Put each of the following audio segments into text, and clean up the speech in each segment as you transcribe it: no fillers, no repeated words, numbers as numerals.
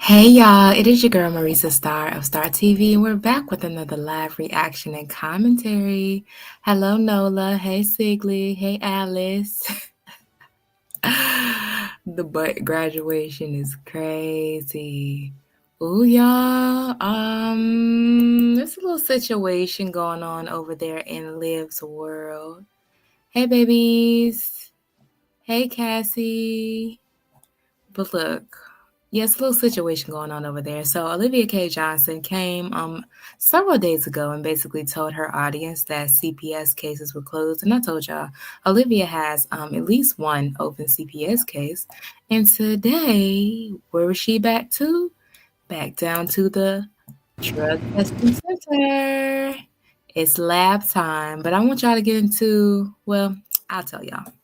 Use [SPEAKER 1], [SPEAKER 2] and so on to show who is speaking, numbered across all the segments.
[SPEAKER 1] Hey y'all, it is your girl Marisa Star of Star TV, and we're back with another live reaction and commentary. Hello Nola, hey Sigley, hey Alice. The butt graduation is crazy. Ooh, y'all. There's a little situation going on over there in Liv's world. Hey babies. Hey Cassie. But look, yes, a little situation going on over there. So Olivia K. Johnson came several days ago and basically told her audience that CPS cases were closed. And I told y'all, Olivia has at least one open CPS case. And today, where was she back to? Back down to the drug testing center. It's lab time, but I want y'all to get into, well, I'll tell y'all.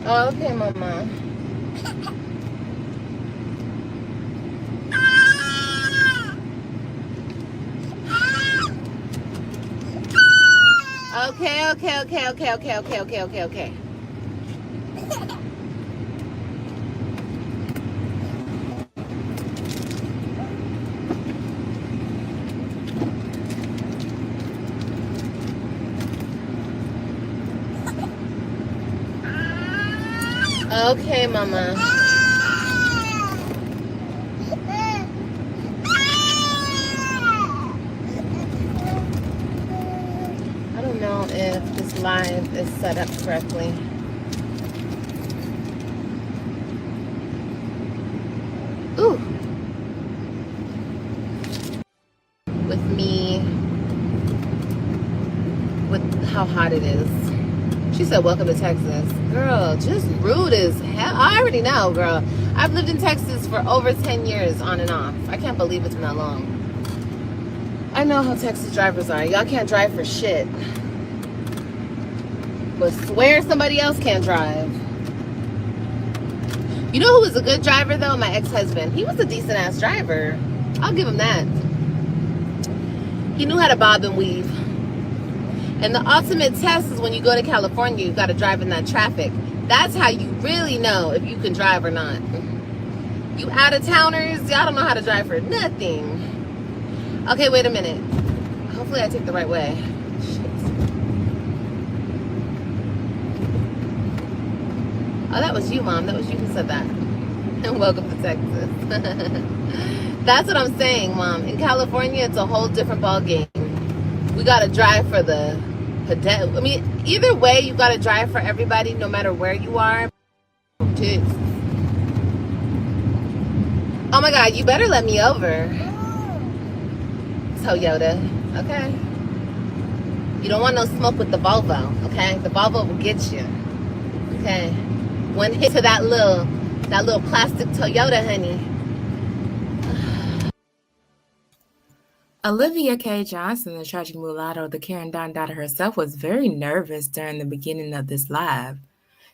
[SPEAKER 2] Oh, okay, Mama. Okay. Okay, Mama. I don't know if this live is set up correctly. Ooh. With me, with how hot it is. She said, welcome to Texas. Girl, just rude as hell. I already know, girl. I've lived in Texas for over 10 years on and off. I can't believe it's been that long. I know how Texas drivers are. Y'all can't drive for shit. But swear somebody else can't drive. You know who was a good driver, though? My ex-husband. He was a decent-ass driver. I'll give him that. He knew how to bob and weave. And the ultimate test is when you go to California, you got to drive in that traffic. That's how you really know if you can drive or not. You out-of-towners, y'all don't know how to drive for nothing. Okay, wait a minute. Hopefully I take the right way. Shit. Oh, that was you, Mom. That was you who said that. And welcome to Texas. That's what I'm saying, Mom. In California, it's a whole different ball game. We got to drive for the... I mean, either way, you gotta drive for everybody, no matter where you are. Jeez. Oh my God, you better let me over. Toyota, okay? You don't want no smoke with the Volvo, okay? The Volvo will get you, okay? One hit to that little plastic Toyota, honey.
[SPEAKER 1] Olivia K. Johnson, the tragic mulatto, the Karen Don daughter herself, was very nervous during the beginning of this live.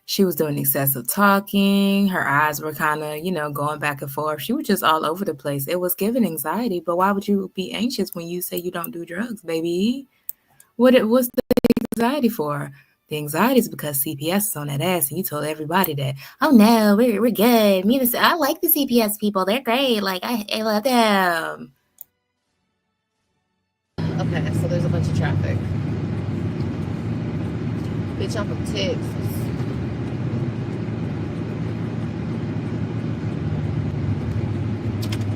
[SPEAKER 1] She was doing excessive talking. Her eyes were kind of, going back and forth. She was just all over the place. It was giving anxiety, but why would you be anxious when you say you don't do drugs, baby? What's the anxiety for? The anxiety is because CPS is on that ass, and you told everybody that. Oh no, we're good. I like the CPS people. They're great. Like I love them.
[SPEAKER 2] Okay, so there's a bunch of traffic. Bitch, I'm from Texas.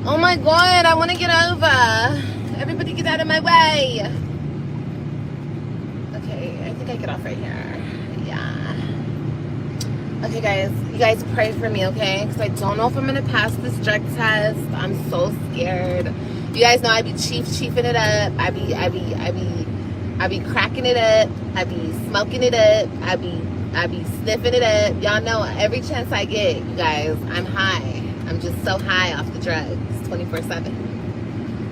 [SPEAKER 2] Oh my God, I want to get over. Everybody get out of my way. Okay, I think I get off right here. Yeah. Okay, guys. You guys pray for me, okay? Because I don't know if I'm going to pass this drug test. I'm so scared. You guys know I be chiefing it up. I be cracking it up. I be smoking it up. I be sniffing it up. Y'all know every chance I get, you guys, I'm high. I'm just so high off the drugs, 24/7.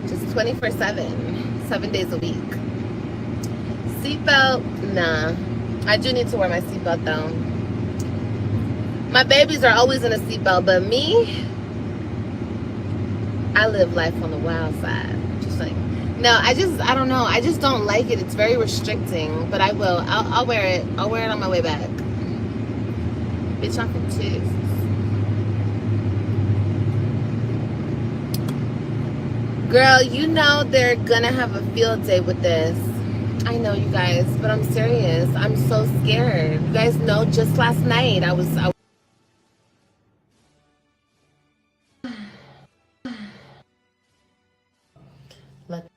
[SPEAKER 2] Just 24/7, 7 days a week. Seatbelt, nah. I do need to wear my seatbelt though. My babies are always in a seatbelt, but me, I live life on the wild side. Just like, no, I don't know. I just don't like it. It's very restricting, but I will. I'll wear it. I'll wear it on my way back. Bitch, I'm for tits. Girl, you know they're gonna have a field day with this. I know, you guys, but I'm serious. I'm so scared. You guys know, just last night I was let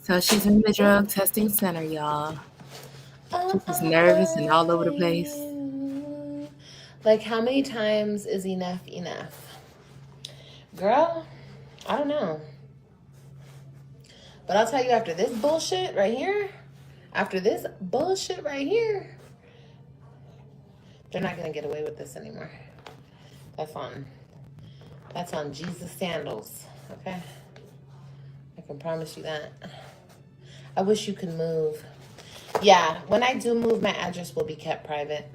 [SPEAKER 1] So she's in the drug testing center, y'all. She's just nervous and all over the place.
[SPEAKER 2] like, how many times is enough? Girl, I don't know. But I'll tell you, after this bullshit right here, they're not gonna get away with this anymore. That's on Jesus sandals, okay? I can promise you that. I wish you could move. Yeah, when I do move, my address will be kept private.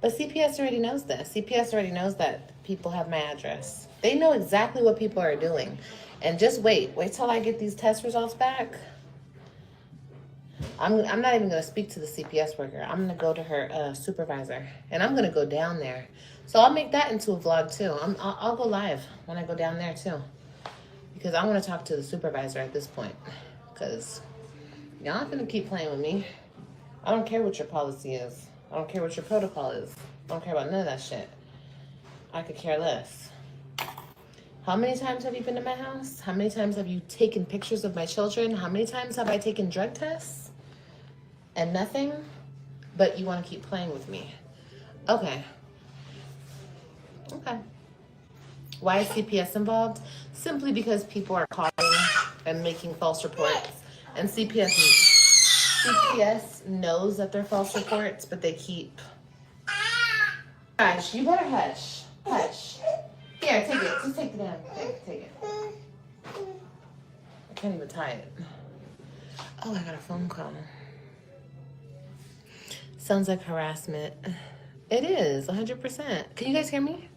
[SPEAKER 2] But CPS already knows this. CPS already knows that people have my address. They know exactly what people are doing. And just wait till I get these test results back. I'm not even going to speak to the CPS worker. I'm going to go to her supervisor. And I'm going to go down there. So I'll make that into a vlog too. I'll go live when I go down there too. Because I want to talk to the supervisor at this point. Because y'all not going to keep playing with me. I don't care what your policy is. I don't care what your protocol is. I don't care about none of that shit. I could care less. How many times have you been to my house? How many times have you taken pictures of my children? How many times have I taken drug tests? And nothing? But you want to keep playing with me. Okay. Why is CPS involved? Simply because people are calling and making false reports. And CPS knows that they're false reports, but they keep... Gosh, you better hush. Hush. Here, take it. Just take the damn thing. Take it. I can't even tie it. Oh, I got a phone call. Sounds like harassment. It is, 100%. Can you guys hear me?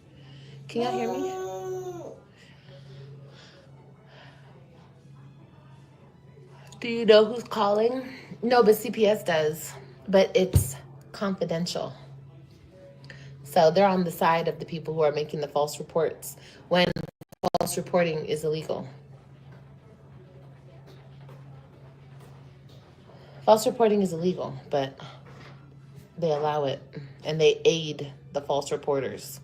[SPEAKER 2] Can y'all hear me? Do you know who's calling? No, but CPS does. But it's confidential. So they're on the side of the people who are making the false reports when false reporting is illegal. False reporting is illegal, but they allow it and they aid the false reporters.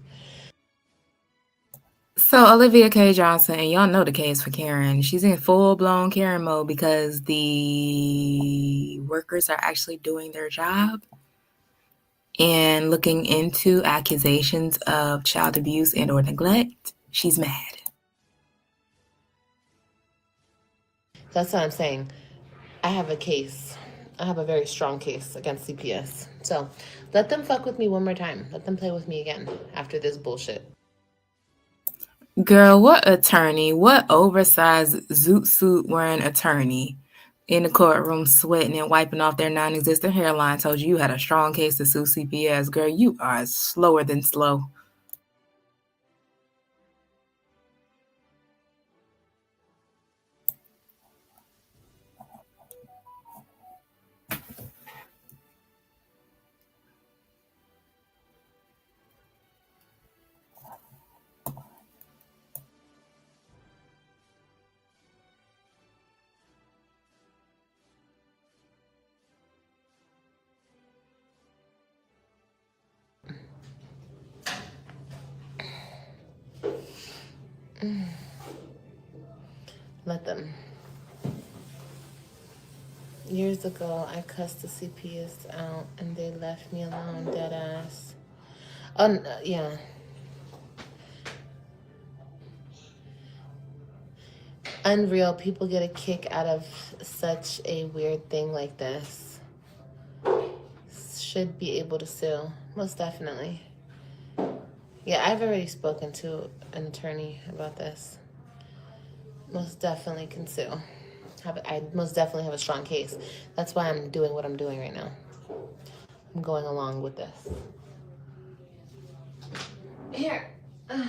[SPEAKER 1] So Olivia K. Johnson, and y'all know the case for Karen. She's in full-blown Karen mode because the workers are actually doing their job and looking into accusations of child abuse and or neglect. She's mad.
[SPEAKER 2] That's what I'm saying. I have a case. I have a very strong case against CPS. So let them fuck with me one more time. Let them play with me again after this bullshit.
[SPEAKER 1] Girl, what attorney? What oversized zoot suit wearing attorney in the courtroom sweating and wiping off their non-existent hairline told you had a strong case to sue CPS? Girl, you are slower than slow.
[SPEAKER 2] Let them. Years ago, I cussed the CPS out and they left me alone, dead ass. Yeah. Unreal. People get a kick out of such a weird thing like this. Should be able to sue. Most definitely. Yeah, I've already spoken to an attorney about this. Most definitely can sue. I most definitely have a strong case. That's why I'm doing what I'm doing right now. I'm going along with this. Here. You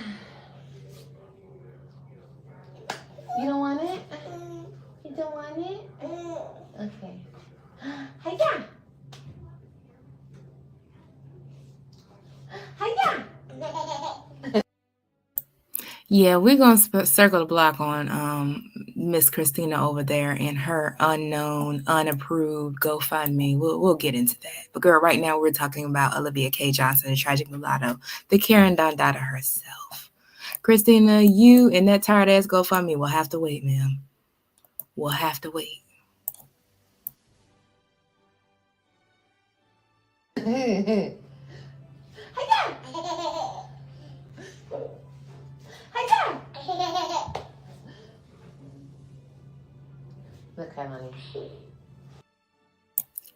[SPEAKER 2] don't want it?
[SPEAKER 1] Yeah, we're gonna circle the block on Miss Christina over there and her unknown, unapproved GoFundMe. We'll get into that. But girl, right now we're talking about Olivia K. Johnson, the tragic mulatto, the Karen Dondada herself. Christina, you and that tired ass GoFundMe will have to wait, ma'am. We'll have to wait.
[SPEAKER 2] Look, Kylani.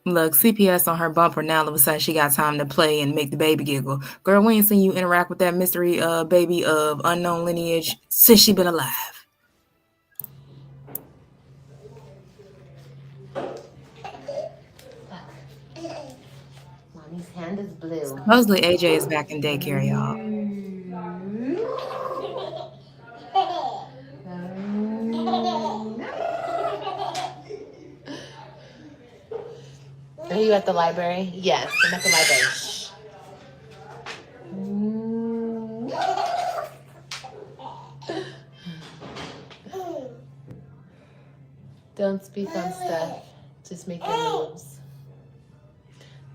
[SPEAKER 1] Look, CPS on her bumper now. All of a sudden, she got time to play and make the baby giggle. Girl, we ain't seen you interact with that mystery baby of unknown lineage since she been alive.
[SPEAKER 2] Mommy's hand is blue.
[SPEAKER 1] Supposedly, AJ is back in daycare, y'all.
[SPEAKER 2] Are you at the library? Yes, I'm at the library. Shh. Don't speak on stuff. Just make your moves.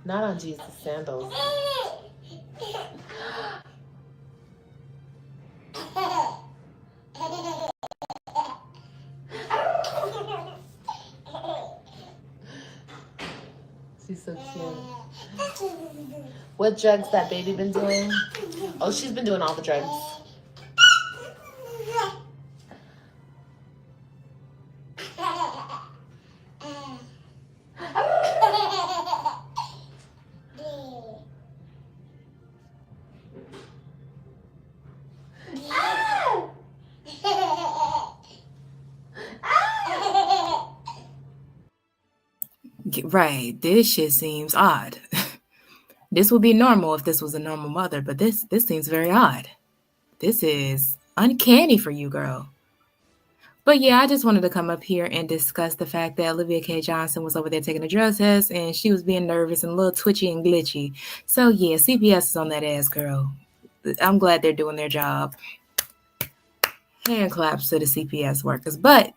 [SPEAKER 2] Not on Jesus' sandals. She's so cute. What drugs that baby been doing? Oh, she's been doing all the drugs.
[SPEAKER 1] Right, this shit seems odd. This would be normal if this was a normal mother, but this seems very odd. This is uncanny for you, girl. But yeah, I just wanted to come up here and discuss the fact that Olivia K. Johnson was over there taking a drug test and she was being nervous and a little twitchy and glitchy. So yeah, CPS is on that ass, girl. I'm glad they're doing their job. Hand claps to the CPS workers. But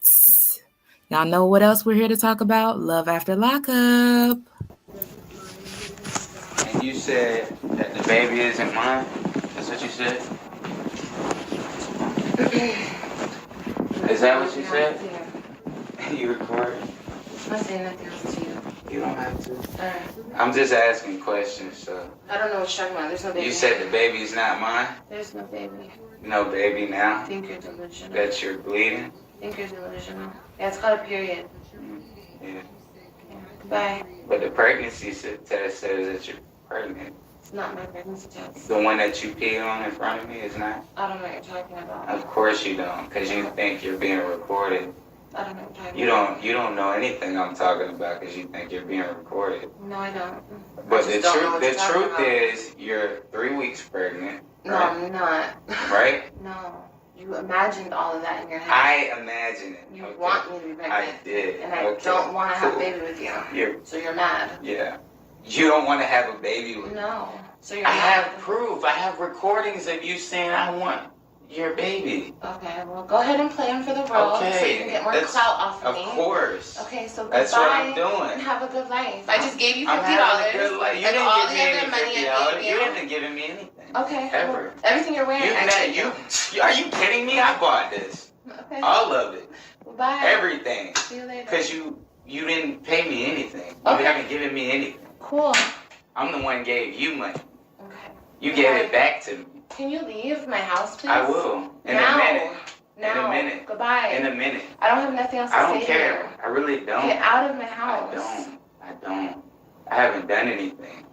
[SPEAKER 1] y'all know what else we're here to talk about? Love after lockup.
[SPEAKER 3] And you said that the baby isn't mine? That's what you said? Is that what you said? You recorded?
[SPEAKER 2] I'm not saying nothing else to you.
[SPEAKER 3] You don't have to.
[SPEAKER 2] Alright.
[SPEAKER 3] I'm just asking questions, so.
[SPEAKER 2] I don't know what you're talking about. There's no baby.
[SPEAKER 3] You said the baby's not mine?
[SPEAKER 2] There's no baby.
[SPEAKER 3] No baby now?
[SPEAKER 2] I think you're delusional.
[SPEAKER 3] That you're bleeding?
[SPEAKER 2] I think you're delusional. Yeah, it's called a period.
[SPEAKER 3] Yeah.
[SPEAKER 2] Yeah. Goodbye.
[SPEAKER 3] But the pregnancy test says that you're pregnant.
[SPEAKER 2] It's not my pregnancy test.
[SPEAKER 3] The one that you peed on in front of me is not?
[SPEAKER 2] I don't know what you're talking about.
[SPEAKER 3] Of course you don't, because you think you're being recorded.
[SPEAKER 2] I don't know what you're talking about.
[SPEAKER 3] You don't know anything I'm talking about because you think you're being recorded.
[SPEAKER 2] No, I don't.
[SPEAKER 3] But the truth is, you're 3 weeks pregnant.
[SPEAKER 2] No,
[SPEAKER 3] right?
[SPEAKER 2] I'm not.
[SPEAKER 3] Right?
[SPEAKER 2] No. You imagined all of that in your head.
[SPEAKER 3] I imagine it.
[SPEAKER 2] You want me to be pregnant.
[SPEAKER 3] I did.
[SPEAKER 2] And I don't want to have a baby with you. So you're mad.
[SPEAKER 3] Yeah. You don't want to have a baby with me.
[SPEAKER 2] No. So you're
[SPEAKER 3] I
[SPEAKER 2] mad.
[SPEAKER 3] have proof. I have recordings of you saying I want your baby.
[SPEAKER 2] Okay, well, go ahead and play him for the world so you can get more clout off of me.
[SPEAKER 3] Of course.
[SPEAKER 2] Okay, so
[SPEAKER 3] that's what I'm
[SPEAKER 2] goodbye
[SPEAKER 3] doing.
[SPEAKER 2] And have a good life. I just gave you $50.
[SPEAKER 3] I'm having a good life. You
[SPEAKER 2] and
[SPEAKER 3] didn't
[SPEAKER 2] all
[SPEAKER 3] give
[SPEAKER 2] the
[SPEAKER 3] me
[SPEAKER 2] other
[SPEAKER 3] any
[SPEAKER 2] money I
[SPEAKER 3] $50.
[SPEAKER 2] gave
[SPEAKER 3] You
[SPEAKER 2] you.
[SPEAKER 3] haven't given me anything.
[SPEAKER 2] Okay.
[SPEAKER 3] Ever.
[SPEAKER 2] Well, everything you're wearing.
[SPEAKER 3] Are you kidding me? I bought this.
[SPEAKER 2] Okay.
[SPEAKER 3] All of it.
[SPEAKER 2] Bye.
[SPEAKER 3] Everything.
[SPEAKER 2] See you later.
[SPEAKER 3] Because you didn't pay me anything.
[SPEAKER 2] Okay.
[SPEAKER 3] You haven't given me anything.
[SPEAKER 2] Cool.
[SPEAKER 3] I'm the one gave you money.
[SPEAKER 2] Okay.
[SPEAKER 3] You gave it back to me.
[SPEAKER 2] Can you leave my house, please?
[SPEAKER 3] I will. In
[SPEAKER 2] now.
[SPEAKER 3] a minute.
[SPEAKER 2] Now.
[SPEAKER 3] In a minute.
[SPEAKER 2] Goodbye.
[SPEAKER 3] In a minute.
[SPEAKER 2] I don't have nothing else to say.
[SPEAKER 3] I don't care.
[SPEAKER 2] Here.
[SPEAKER 3] I really don't.
[SPEAKER 2] Get out of my house.
[SPEAKER 3] I don't. I haven't done anything.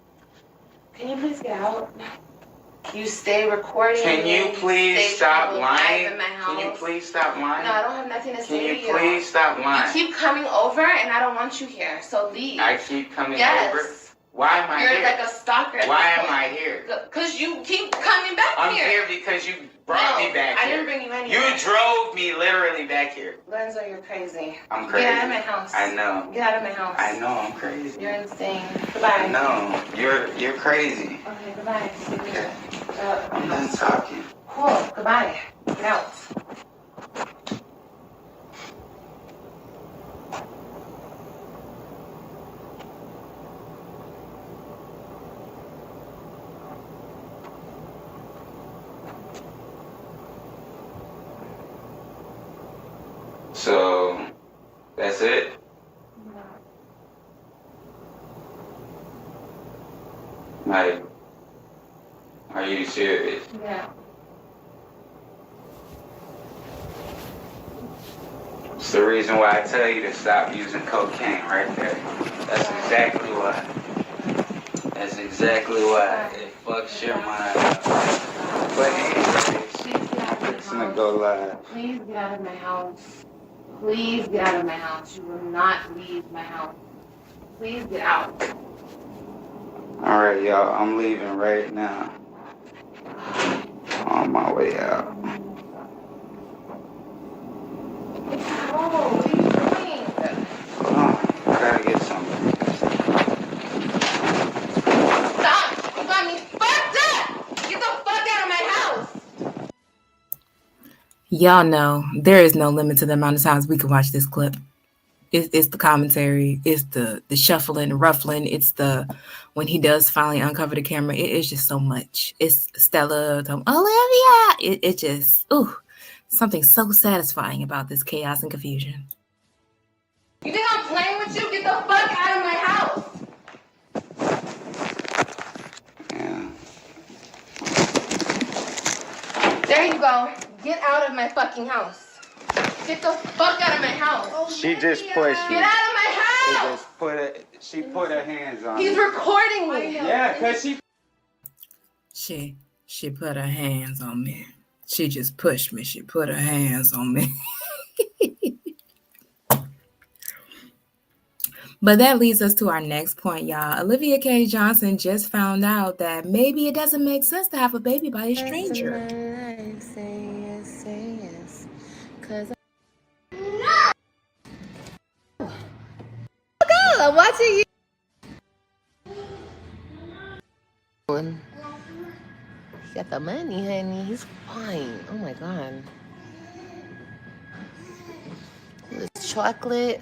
[SPEAKER 2] Can you please get out? You stay recording.
[SPEAKER 3] Can you please stop lying?
[SPEAKER 2] In my house.
[SPEAKER 3] Can you please stop lying?
[SPEAKER 2] No, I don't have nothing to say to you.
[SPEAKER 3] Can you please stop lying?
[SPEAKER 2] You keep coming over and I don't want you here, so leave.
[SPEAKER 3] I keep coming
[SPEAKER 2] yes.
[SPEAKER 3] over? Why am I here?
[SPEAKER 2] You're like a stalker.
[SPEAKER 3] Why am I here?
[SPEAKER 2] Because you keep coming back here.
[SPEAKER 3] I'm here because you brought me back here.
[SPEAKER 2] I didn't bring you anywhere.
[SPEAKER 3] You drove me literally back here.
[SPEAKER 2] Lorenzo, you're crazy.
[SPEAKER 3] I'm crazy.
[SPEAKER 2] Get out of my house.
[SPEAKER 3] I know.
[SPEAKER 2] Get out of my house.
[SPEAKER 3] I know, I'm crazy.
[SPEAKER 2] You're insane. Goodbye.
[SPEAKER 3] I know. You're crazy.
[SPEAKER 2] Okay, goodbye.
[SPEAKER 3] Okay. I'm done talking.
[SPEAKER 2] Cool. Goodbye. Get out.
[SPEAKER 3] So, that's it? Like, are you serious?
[SPEAKER 2] Yeah.
[SPEAKER 3] It's the reason why I tell you to stop using cocaine right there. That's exactly why. That's exactly why. It fucks your mind up. But anyways, it's gonna go live.
[SPEAKER 2] Please get out of my house. Please get out of my house. You will not leave my house. Please get out.
[SPEAKER 3] Alright, y'all, I'm leaving right now. On my way out.
[SPEAKER 2] Oh, what are you doing?
[SPEAKER 3] Hold on, I gotta get something.
[SPEAKER 2] Stop! You got me fucked up! Get the fuck out of my house!
[SPEAKER 1] Y'all know there is no limit to the amount of times we can watch this clip. It's the commentary, it's the shuffling, the ruffling, it's the when he does finally uncover the camera. It's just so much. It's Stella, Olivia. It just something so satisfying about this chaos and confusion.
[SPEAKER 2] You think I'm playing with you? Get the fuck out of my house!
[SPEAKER 3] Yeah.
[SPEAKER 2] There you go. Get out of my fucking house. Get the fuck out of my house.
[SPEAKER 3] She just pushed me.
[SPEAKER 2] Get out of my house!
[SPEAKER 3] She put her hands on me.
[SPEAKER 2] He's recording me.
[SPEAKER 3] Yeah, cause
[SPEAKER 1] She put her hands on me. She just pushed me. She put her hands on me. But that leads us to our next point, y'all. Olivia K. Johnson just found out that maybe it doesn't make sense to have a baby by a stranger.
[SPEAKER 2] Say yes, say yes. 'Cause I'm watching you. He got the money, honey. He's fine. Oh my god. This chocolate.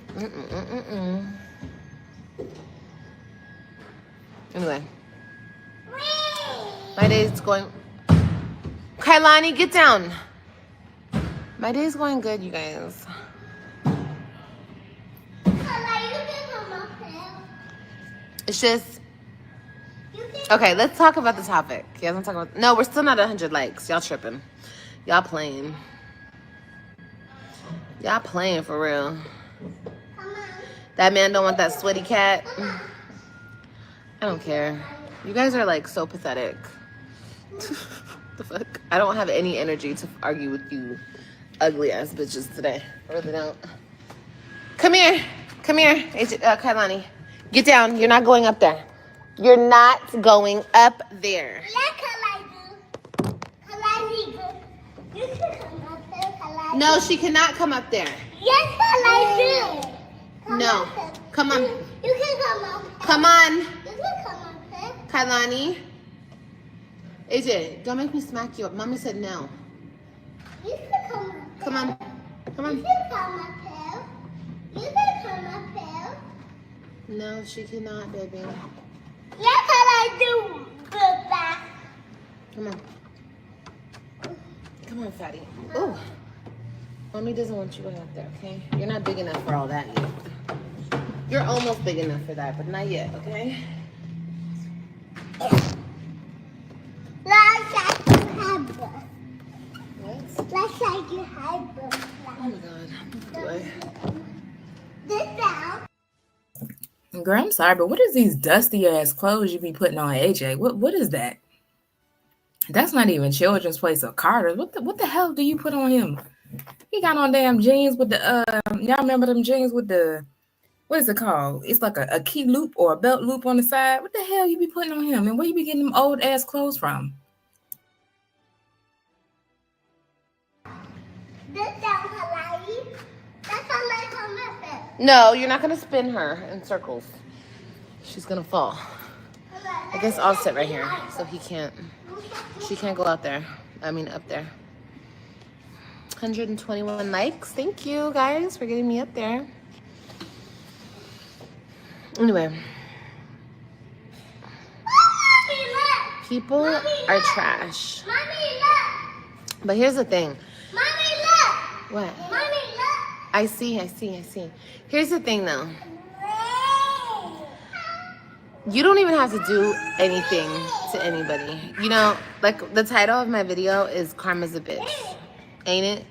[SPEAKER 2] Anyway. My day's going. Kylani, get down. My day's going good, you guys. It's just okay. Let's talk about the topic. Yeah, let's talk about. No, we're still not 100 likes. Y'all tripping. Y'all playing. Y'all playing for real. That man don't want that sweaty cat. I don't care. You guys are like so pathetic. The fuck? I don't have any energy to argue with you ugly ass bitches today. I really don't. Come here. Come here, Kylani. Get down. You're not going up there. You're not going up there. No, she cannot come up there.
[SPEAKER 4] Yes, I do.
[SPEAKER 2] No. Come on.
[SPEAKER 4] You can come up.
[SPEAKER 2] Come on.
[SPEAKER 4] You can come up there.
[SPEAKER 2] Kylani. AJ, don't make me smack you up. Mommy said no.
[SPEAKER 4] You can come up.
[SPEAKER 2] Come on. Come
[SPEAKER 4] You
[SPEAKER 2] on.
[SPEAKER 4] can come up there. You can come up there.
[SPEAKER 2] No, she cannot, baby.
[SPEAKER 4] Yes, I do. Go back.
[SPEAKER 2] Come on. Come on, fatty. Ooh. Mommy doesn't want you going up there, okay? You're not big enough for all that yet. You're almost big enough for that, but not yet, okay?
[SPEAKER 4] Let's like you have birth.
[SPEAKER 2] What?
[SPEAKER 4] Let's like you have birth.
[SPEAKER 2] Oh my god. Boy.
[SPEAKER 4] This down.
[SPEAKER 1] Girl, I'm sorry, but what is these dusty ass clothes you be putting on AJ? What is that? That's not even Children's Place or Carter's. What the hell do you put on him? He got on damn jeans with the y'all remember them jeans with the what is it called? It's like a key loop or a belt loop on the side. What the hell you be putting on him? And where you be getting them old ass clothes from?
[SPEAKER 4] This down, Hawaii. That's how I come up there.
[SPEAKER 2] No, you're not gonna spin her in circles. She's gonna fall. I guess I'll sit right here so he can't. She can't go out there. I mean, up there. 121 likes. Thank you, guys, for getting me up there. Anyway. People are trash. But here's the thing. What? I see. Here's the thing, though. You don't even have to do anything to anybody. You know, like the title of my video is Karma's a Bitch. Ain't it?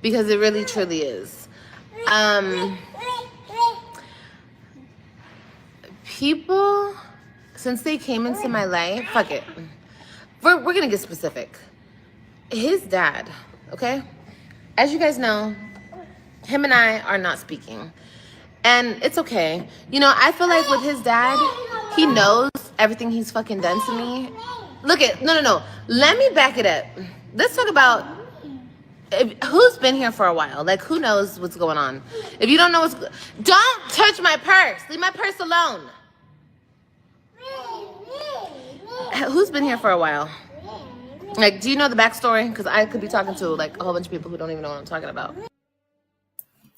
[SPEAKER 2] Because it really truly is. People, since they came into my life, fuck it. We're gonna get specific. His dad, okay? As you guys know, him and I are not speaking. And it's okay. You know, I feel like with his dad, he knows everything he's fucking done to me. Look at, no. Let me back it up. Let's talk about who's been here for a while. Like, who knows what's going on? If you don't know don't touch my purse. Leave my purse alone. Who's been here for a while? Like, do you know the backstory? Because I could be talking to, like, a whole bunch of people who don't even know what I'm talking about.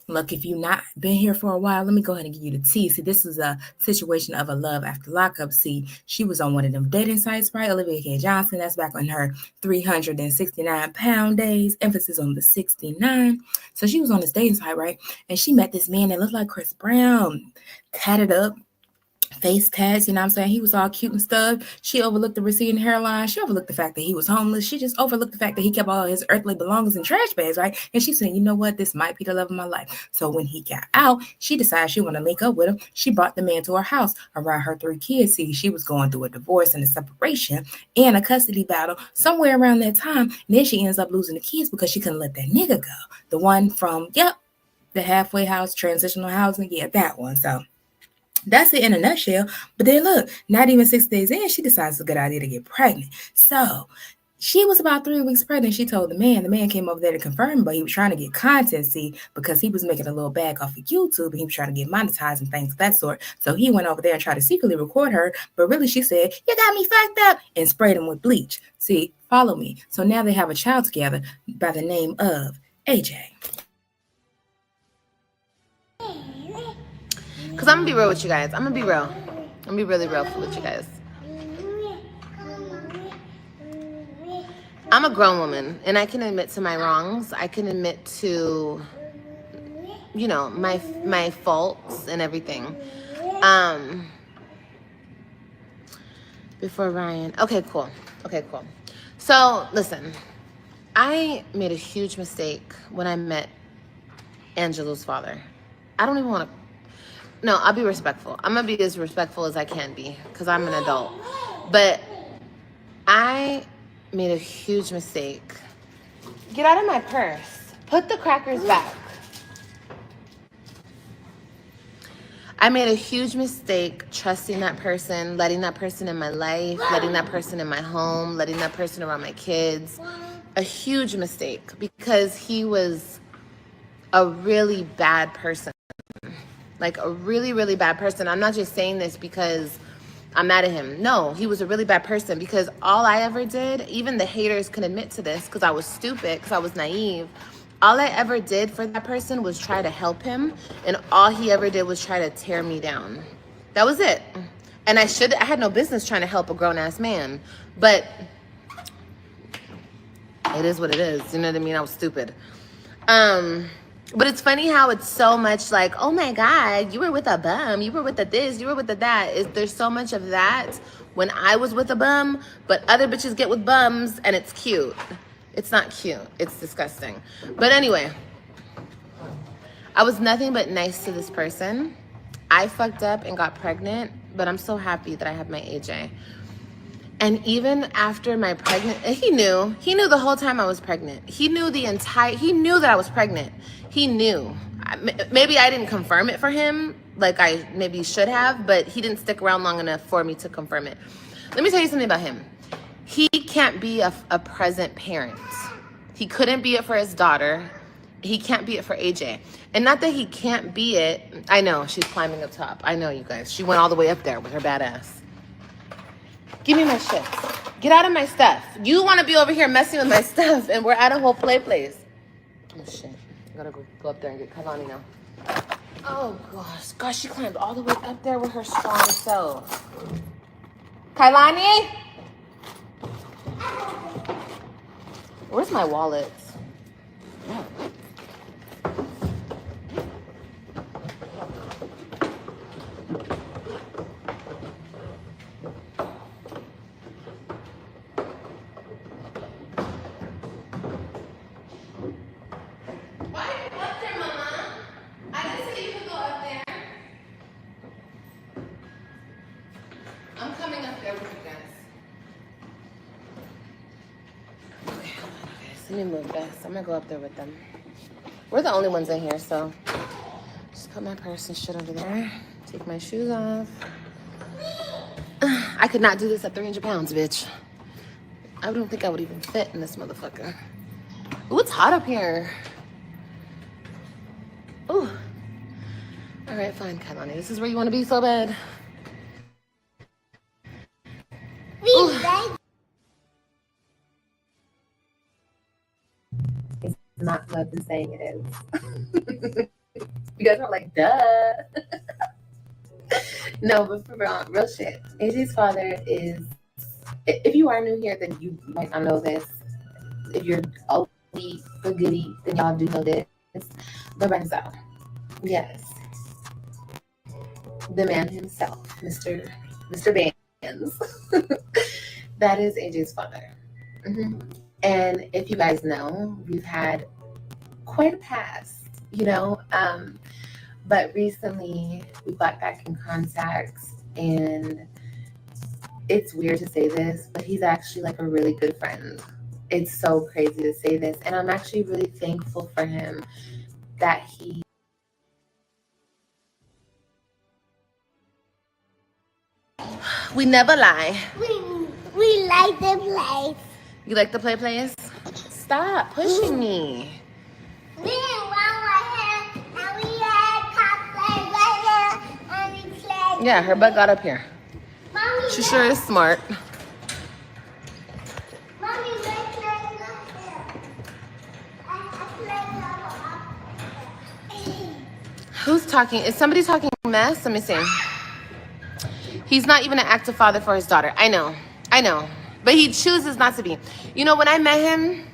[SPEAKER 1] Look, if you've not been here for a while, let me go ahead and give you the tea. See, this is a situation of a love after lockup. See, she was on one of them dating sites, right? Olivia K. Johnson. That's back on her 369-pound days. Emphasis on the 69. So she was on this dating site, right? And she met this man that looked like Chris Brown, tatted up, face tats, you know what I'm saying? He was all cute and stuff. She overlooked the receding hairline. She overlooked the fact that he was homeless. She just overlooked the fact that he kept all his earthly belongings in trash bags, right? And she said, you know what? This might be the love of my life. So when he got out, she decided she wanted to make up with him. She brought the man to her house around her 3 kids. See, she was going through a divorce and a separation and a custody battle somewhere around that time. And then she ends up losing the kids because she couldn't let that nigga go. The one from, the halfway house, transitional housing. Yeah, that one. So that's it in a nutshell. But then look, not even 6 days in, she decides it's a good idea to get pregnant. So she was about 3 weeks pregnant. She told the man. The man came over there to confirm, but he was trying to get content, see, because he was making a little bag off of YouTube and he was trying to get monetized and things of that sort. So he went over there and tried to secretly record her. But really, she said, you got me fucked up, and sprayed him with bleach. See, follow me. So now they have a child together by the name of AJ.
[SPEAKER 2] Because I'm going to be real with you guys. I'm going to be real. I'm going to be really real with you guys. I'm a grown woman, and I can admit to my wrongs. I can admit to, you know, my faults and everything. Before Ryan. Okay, cool. So, listen. I made a huge mistake when I met Angelo's father. I don't even want to. No, I'll be respectful. I'm going to be as respectful as I can be because I'm an adult. But I made a huge mistake. Get out of my purse. Put the crackers back. I made a huge mistake trusting that person, letting that person in my life, letting that person in my home, letting that person around my kids. A huge mistake because he was a really bad person. Like a really, really bad person. I'm not just saying this because I'm mad at him. No, he was a really bad person because all I ever did, even the haters can admit to this because I was stupid, because I was naive. All I ever did for that person was try to help him, and all he ever did was try to tear me down. That was it. And I had no business trying to help a grown-ass man. But it is what it is. You know what I mean? I was stupid. But it's funny how it's so much like, oh my God, you were with a bum, you were with the this, you were with the that. There's so much of that when I was with a bum, but other bitches get with bums and it's cute. It's not cute. It's disgusting. But anyway, I was nothing but nice to this person. I fucked up and got pregnant, but I'm so happy that I have my AJ. And even after my he knew the whole time I was pregnant. He knew that I was pregnant. He knew. Maybe I didn't confirm it for him like I maybe should have, but he didn't stick around long enough for me to confirm it. Let me tell you something about him. He can't be a present parent. He couldn't be it for his daughter. He can't be it for AJ. And not that he can't be it. I know, she's climbing up top. I know, you guys. She went all the way up there with her bad ass. Give me my shit. Get out of my stuff. You want to be over here messing with my stuff, and we're at a whole place. Oh, shit. I gotta go up there and get Kylani now. Oh, gosh. Gosh, she climbed all the way up there with her strong self. Kylani? Where's my wallet? Oh. I'm coming up there with you guys. Okay, let me move, guys. I'm gonna go up there with them. We're the only ones in here, so just put my purse and shit over there. Take my shoes off. I could not do this at 300 pounds, bitch. I don't think I would even fit in this motherfucker. Ooh, it's hot up here. Ooh. All right, fine, Kylani. This is where you want to be so bad. It's not what I've been saying it is. You guys are like, duh. No, but for real shit. AJ's father is, if you are new here, then you might not know this. If you're oldie but goodie, then y'all do know this. Lorenzo. Yes. The man himself, Mr. Bands. That is AJ's father. Mm-hmm. And if you guys know, we've had quite a past, you know, but recently we got back in contact, and it's weird to say this, but he's actually like a really good friend. It's so crazy to say this, and I'm actually really thankful for him that he we never lie.
[SPEAKER 4] We like the place.
[SPEAKER 2] You like the place? Stop pushing me.
[SPEAKER 4] We didn't run with him, and we had cocktails right here, and we played.
[SPEAKER 2] Yeah, her butt got up here.
[SPEAKER 4] Mommy,
[SPEAKER 2] She sure is smart.
[SPEAKER 4] Mommy, we're playing up here. I played up here.
[SPEAKER 2] Who's talking? Is somebody talking mess? Let me see. He's not even an active father for his daughter. I know. But he chooses not to be. You know, when I met him,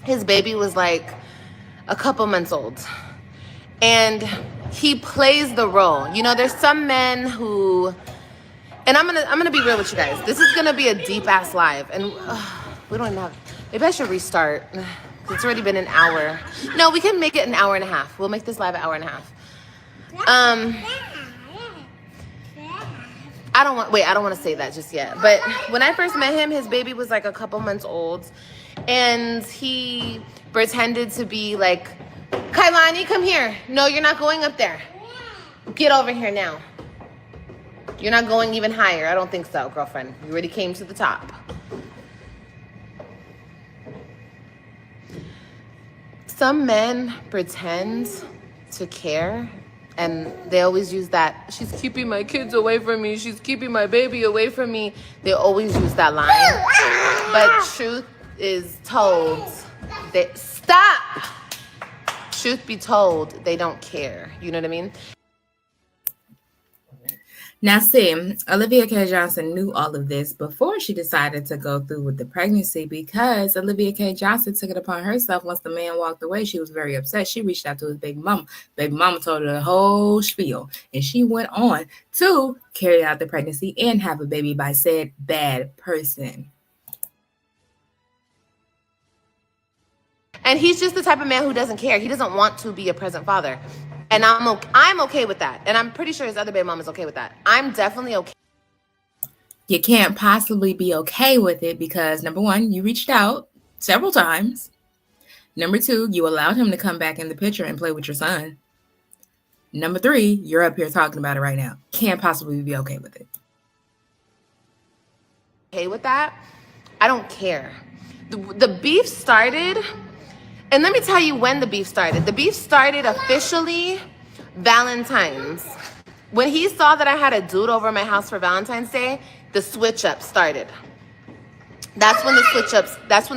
[SPEAKER 2] his baby was like a couple months old. And he plays the role. You know, there's some men who, and I'm gonna be real with you guys. This is gonna be a deep ass live, and we don't even have. Maybe I should restart. It's already been an hour. No, we can make it an hour and a half. We'll make this live an hour and a half. I don't want to say that just yet. But when I first met him, his baby was like a couple months old, and he pretended to be like, Kylani, come here. No, you're not going up there. Get over here now. You're not going even higher. I don't think so, girlfriend. You already came to the top. Some men pretend to care, and they always use that, she's keeping my kids away from me, she's keeping my baby away from me. They always use that line. But truth is told, stop! Truth be told, they don't care. You know what I mean?
[SPEAKER 1] Now, see, Olivia K. Johnson knew all of this before she decided to go through with the pregnancy, because Olivia K. Johnson took it upon herself. Once the man walked away, she was very upset. She reached out to his baby mama. Baby mama told her the whole spiel, and she went on to carry out the pregnancy and have a baby by said bad person.
[SPEAKER 2] And he's just the type of man who doesn't care. He doesn't want to be a present father. And I'm okay with that. And I'm pretty sure his other baby mom is okay with that. I'm definitely okay.
[SPEAKER 1] You can't possibly be okay with it because, number one, you reached out several times. Number two, you allowed him to come back in the picture and play with your son. Number three, you're up here talking about it right now. Can't possibly be okay with it.
[SPEAKER 2] Okay with that? I don't care. The beef started... And let me tell you when the beef started. The beef started officially Valentine's. When he saw that I had a dude over at my house for Valentine's Day, the switch up started. That's when the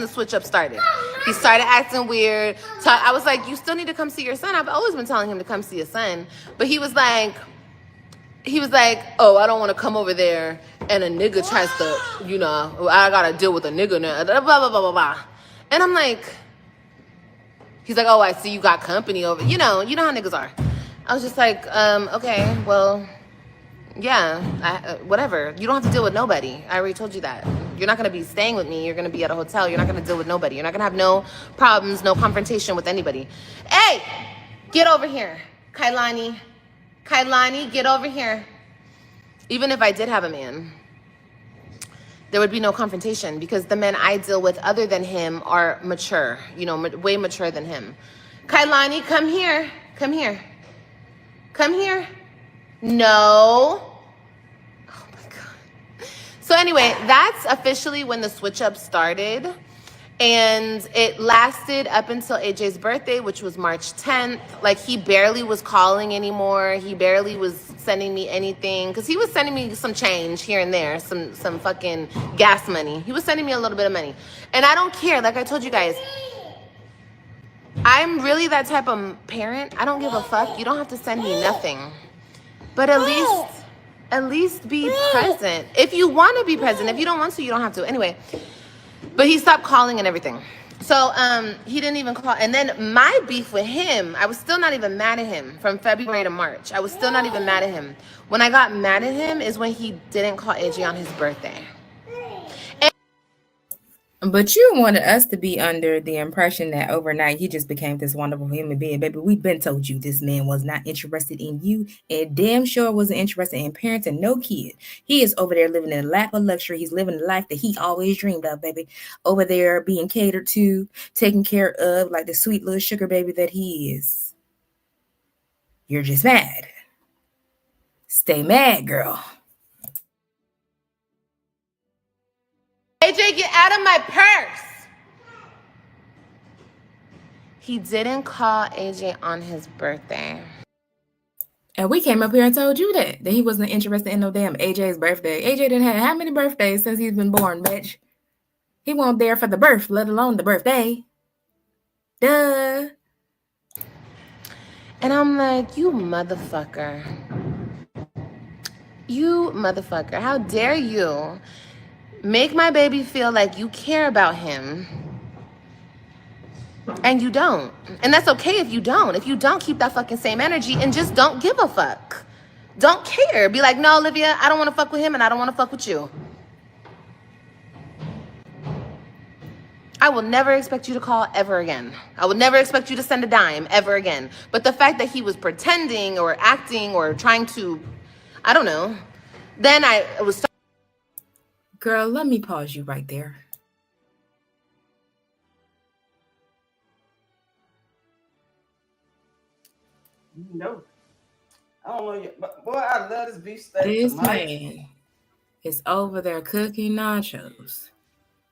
[SPEAKER 2] switch up started. He started acting weird. So I was like, you still need to come see your son. I've always been telling him to come see his son. But he was like, oh, I don't want to come over there and a nigga tries to, you know, I got to deal with a nigga now, blah, blah, blah, blah, blah. And I'm like, he's like, oh, I see you got company over. You know how niggas are. I was just like, okay, well, yeah, whatever. You don't have to deal with nobody. I already told you that. You're not going to be staying with me. You're going to be at a hotel. You're not going to deal with nobody. You're not going to have no problems, no confrontation with anybody. Hey, get over here. Kylani, get over here. Even if I did have a man, there would be no confrontation because the men I deal with other than him are mature, you know, way mature than him. Kylani, come here. Come here. Come here. No. Oh my God. So anyway, that's officially when the switch up started. And it lasted up until AJ's birthday, which was March 10th. Like, he barely was calling anymore. He barely was sending me anything. Because he was sending me some change here and there, some fucking gas money. He was sending me a little bit of money. And I don't care. Like I told you guys, I'm really that type of parent. I don't give a fuck. You don't have to send me nothing. But at least be present. If you want to be present. If you don't want to, you don't have to. Anyway. But he stopped calling and everything. So he didn't even call. And then my beef with him, I was still not even mad at him from February to March. I was still not even mad at him. When I got mad at him is when he didn't call AJ on his birthday.
[SPEAKER 1] But you wanted us to be under the impression that overnight he just became this wonderful human being. Baby, we've been told you this man was not interested in you and damn sure wasn't interested in parenting no kid. He is over there living in a lap of luxury. He's living the life that he always dreamed of, baby. Over there being catered to, taken care of like the sweet little sugar baby that he is. You're just mad. Stay mad, girl.
[SPEAKER 2] AJ, get out of my purse. He didn't call AJ on his birthday.
[SPEAKER 1] And we came up here and told you that he wasn't interested in no damn AJ's birthday. AJ didn't have how many birthdays since he's been born, bitch? He wasn't there for the birth, let alone the birthday. Duh.
[SPEAKER 2] And I'm like, you motherfucker. You motherfucker. How dare you make my baby feel like you care about him and you don't. And that's okay if you don't. If you don't, keep that fucking same energy and just don't give a fuck. Don't care. Be like, no, Olivia, I don't want to fuck with him and I don't want to fuck with you. I will never expect you to call ever again. I will never expect you to send a dime ever again. But the fact that he was pretending or acting or trying to, I don't know, then I was...
[SPEAKER 1] Girl, let me pause you right there.
[SPEAKER 5] No. I don't know yet, but boy, I love this beef steak.
[SPEAKER 1] This man is over there cooking nachos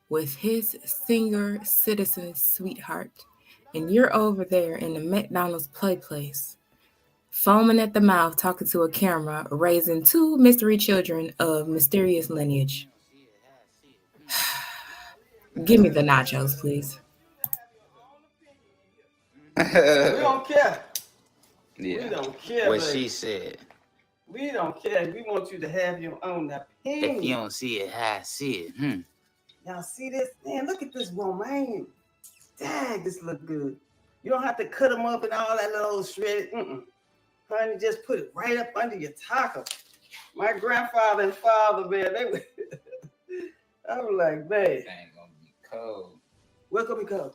[SPEAKER 1] with his senior citizen sweetheart, and you're over there in the McDonald's play place, foaming at the mouth, talking to a camera, raising two mystery children of mysterious lineage. Give me the nachos, please.
[SPEAKER 5] We don't care.
[SPEAKER 3] Yeah.
[SPEAKER 5] We don't care.
[SPEAKER 3] What
[SPEAKER 5] baby.
[SPEAKER 3] she said.
[SPEAKER 5] We don't care. We want you to have your own opinion.
[SPEAKER 3] If you don't see it, how I see it.
[SPEAKER 5] Y'all see this? Man, look at this romaine. Dang, this look good. You don't have to cut them up and all that little shredded. Honey, just put it right up under your taco. My grandfather and father, man, they were... I was like, man.
[SPEAKER 3] Ain't gonna be cold.
[SPEAKER 5] What's gonna be cold?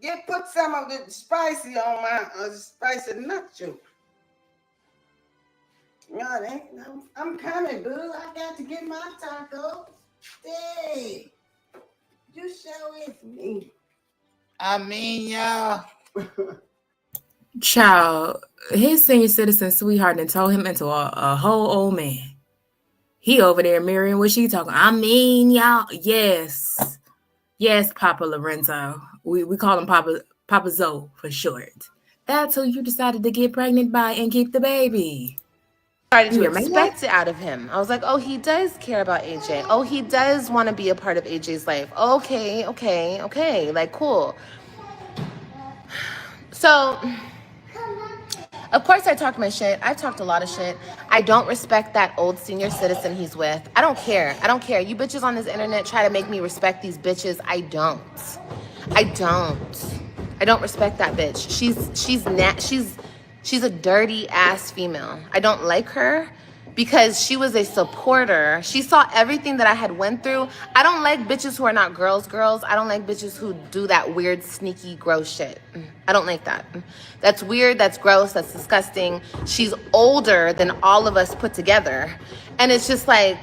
[SPEAKER 5] Yeah, put some of the spicy on my spicy nacho. No, it ain't. No, I'm coming, boo. I got to get my tacos. Hey, you show it me.
[SPEAKER 3] I mean, y'all.
[SPEAKER 1] Child, his senior citizen sweetheart and told him into a whole old man. He over there mirroring what she talking. I mean, y'all. Yes, Papa Lorenzo. We call him Papa Zoe for short. That's who you decided to get pregnant by and keep the baby.
[SPEAKER 2] started to
[SPEAKER 1] You're mad?
[SPEAKER 2] expect it out of him. I was like, oh, he does care about AJ. Oh, he does want to be a part of AJ's life. Okay. Like, cool. So, of course, I talk my shit. I've talked a lot of shit. I don't respect that old senior citizen he's with. I don't care. You bitches on this internet try to make me respect these bitches. I don't respect that bitch. She's a dirty ass female. I don't like her because she was a supporter. She saw everything that I had went through. I don't like bitches who are not girls. I don't like bitches who do that weird, sneaky, gross shit. I don't like that. That's weird, that's gross, that's disgusting. She's older than all of us put together. And it's just like,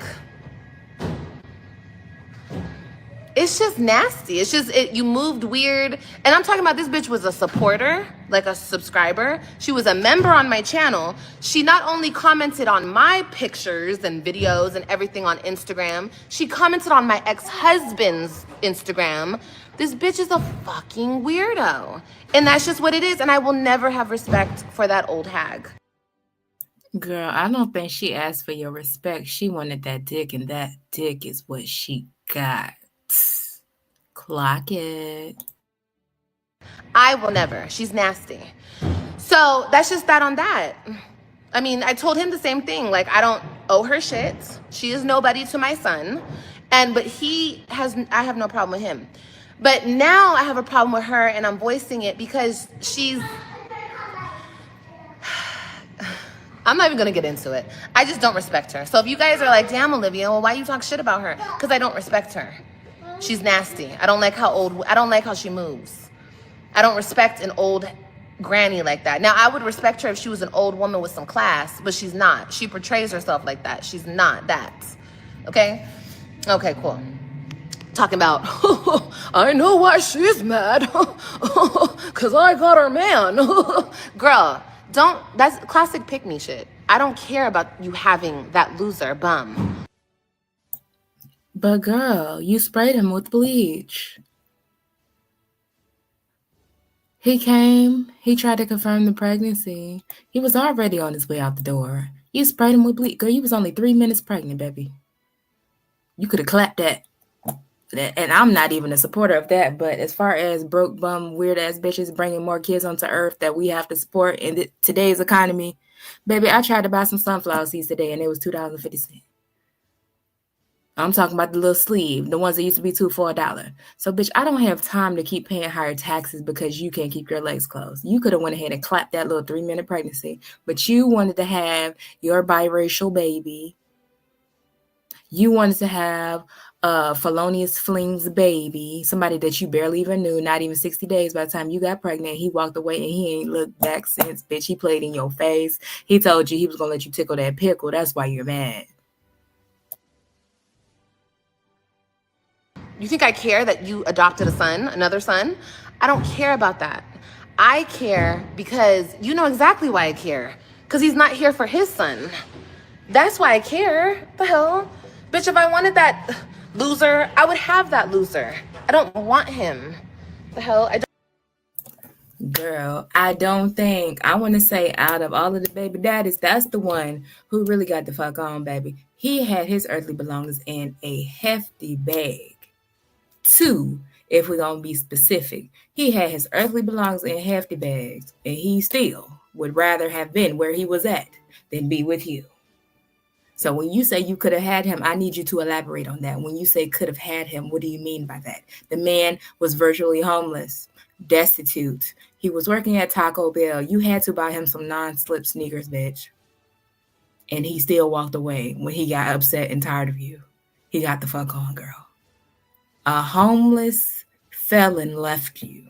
[SPEAKER 2] it's just nasty. It's just, you moved weird. And I'm talking about this bitch was a supporter, like a subscriber. She was a member on my channel. She not only commented on my pictures and videos and everything on Instagram, she commented on my ex-husband's Instagram. This bitch is a fucking weirdo. And that's just what it is. And I will never have respect for that old hag.
[SPEAKER 1] Girl, I don't think she asked for your respect. She wanted that dick, and that dick is what she got. Clock it.
[SPEAKER 2] I will never. She's nasty. So that's just that on that. I mean, I told him the same thing. Like, I don't owe her shit. She is nobody to my son. But I have no problem with him. But now I have a problem with her, and I'm voicing it because I'm not even gonna get into it. I just don't respect her. So if you guys are like, damn, Olivia, well, why you talk shit about her? Because I don't respect her. She's nasty. I don't like how she moves. I don't respect an old granny like that. Now, I would respect her if she was an old woman with some class, but she's not. She portrays herself like that. She's not that. Okay? Okay, cool. Talking about, I know why she's mad. Because I got her man. Girl, that's classic pick-me shit. I don't care about you having that loser bum.
[SPEAKER 1] But girl, you sprayed him with bleach. He came, he tried to confirm the pregnancy. He was already on his way out the door. You sprayed him with bleach. Girl, you was only 3 minutes pregnant, baby. You could have clapped that. And I'm not even a supporter of that, but as far as broke bum, weird ass bitches bringing more kids onto earth that we have to support in today's economy, baby, I tried to buy some sunflower seeds today and it was $2.50. I'm talking about the little sleeve, the ones that used to be $2 for $1. So, bitch, I don't have time to keep paying higher taxes because you can't keep your legs closed. You could have went ahead and clapped that little 3-minute pregnancy, but you wanted to have your biracial baby. You wanted to have felonious flings baby, somebody that you barely even knew, not even 60 days by the time you got pregnant. He walked away and he ain't looked back since, bitch. He played in your face. He told you he was going to let you tickle that pickle. That's why you're mad.
[SPEAKER 2] You think I care that you adopted another son? I don't care about that. I care because you know exactly why I care. Because he's not here for his son. That's why I care. The hell? Bitch, if I wanted that loser, I would have that loser. I don't want him. The hell?
[SPEAKER 1] Girl, I don't think, I want to say out of all of the baby daddies, that's the one who really got the fuck on, baby. He had his earthly belongings in a hefty bag. 2, if we're going to be specific. He had his earthly belongings in hefty bags, and he still would rather have been where he was at than be with you. So when you say you could have had him, I need you to elaborate on that. When you say could have had him, what do you mean by that? The man was virtually homeless, destitute. He was working at Taco Bell. You had to buy him some non-slip sneakers, bitch. And he still walked away when he got upset and tired of you. He got the fuck on, girl. A homeless felon left you.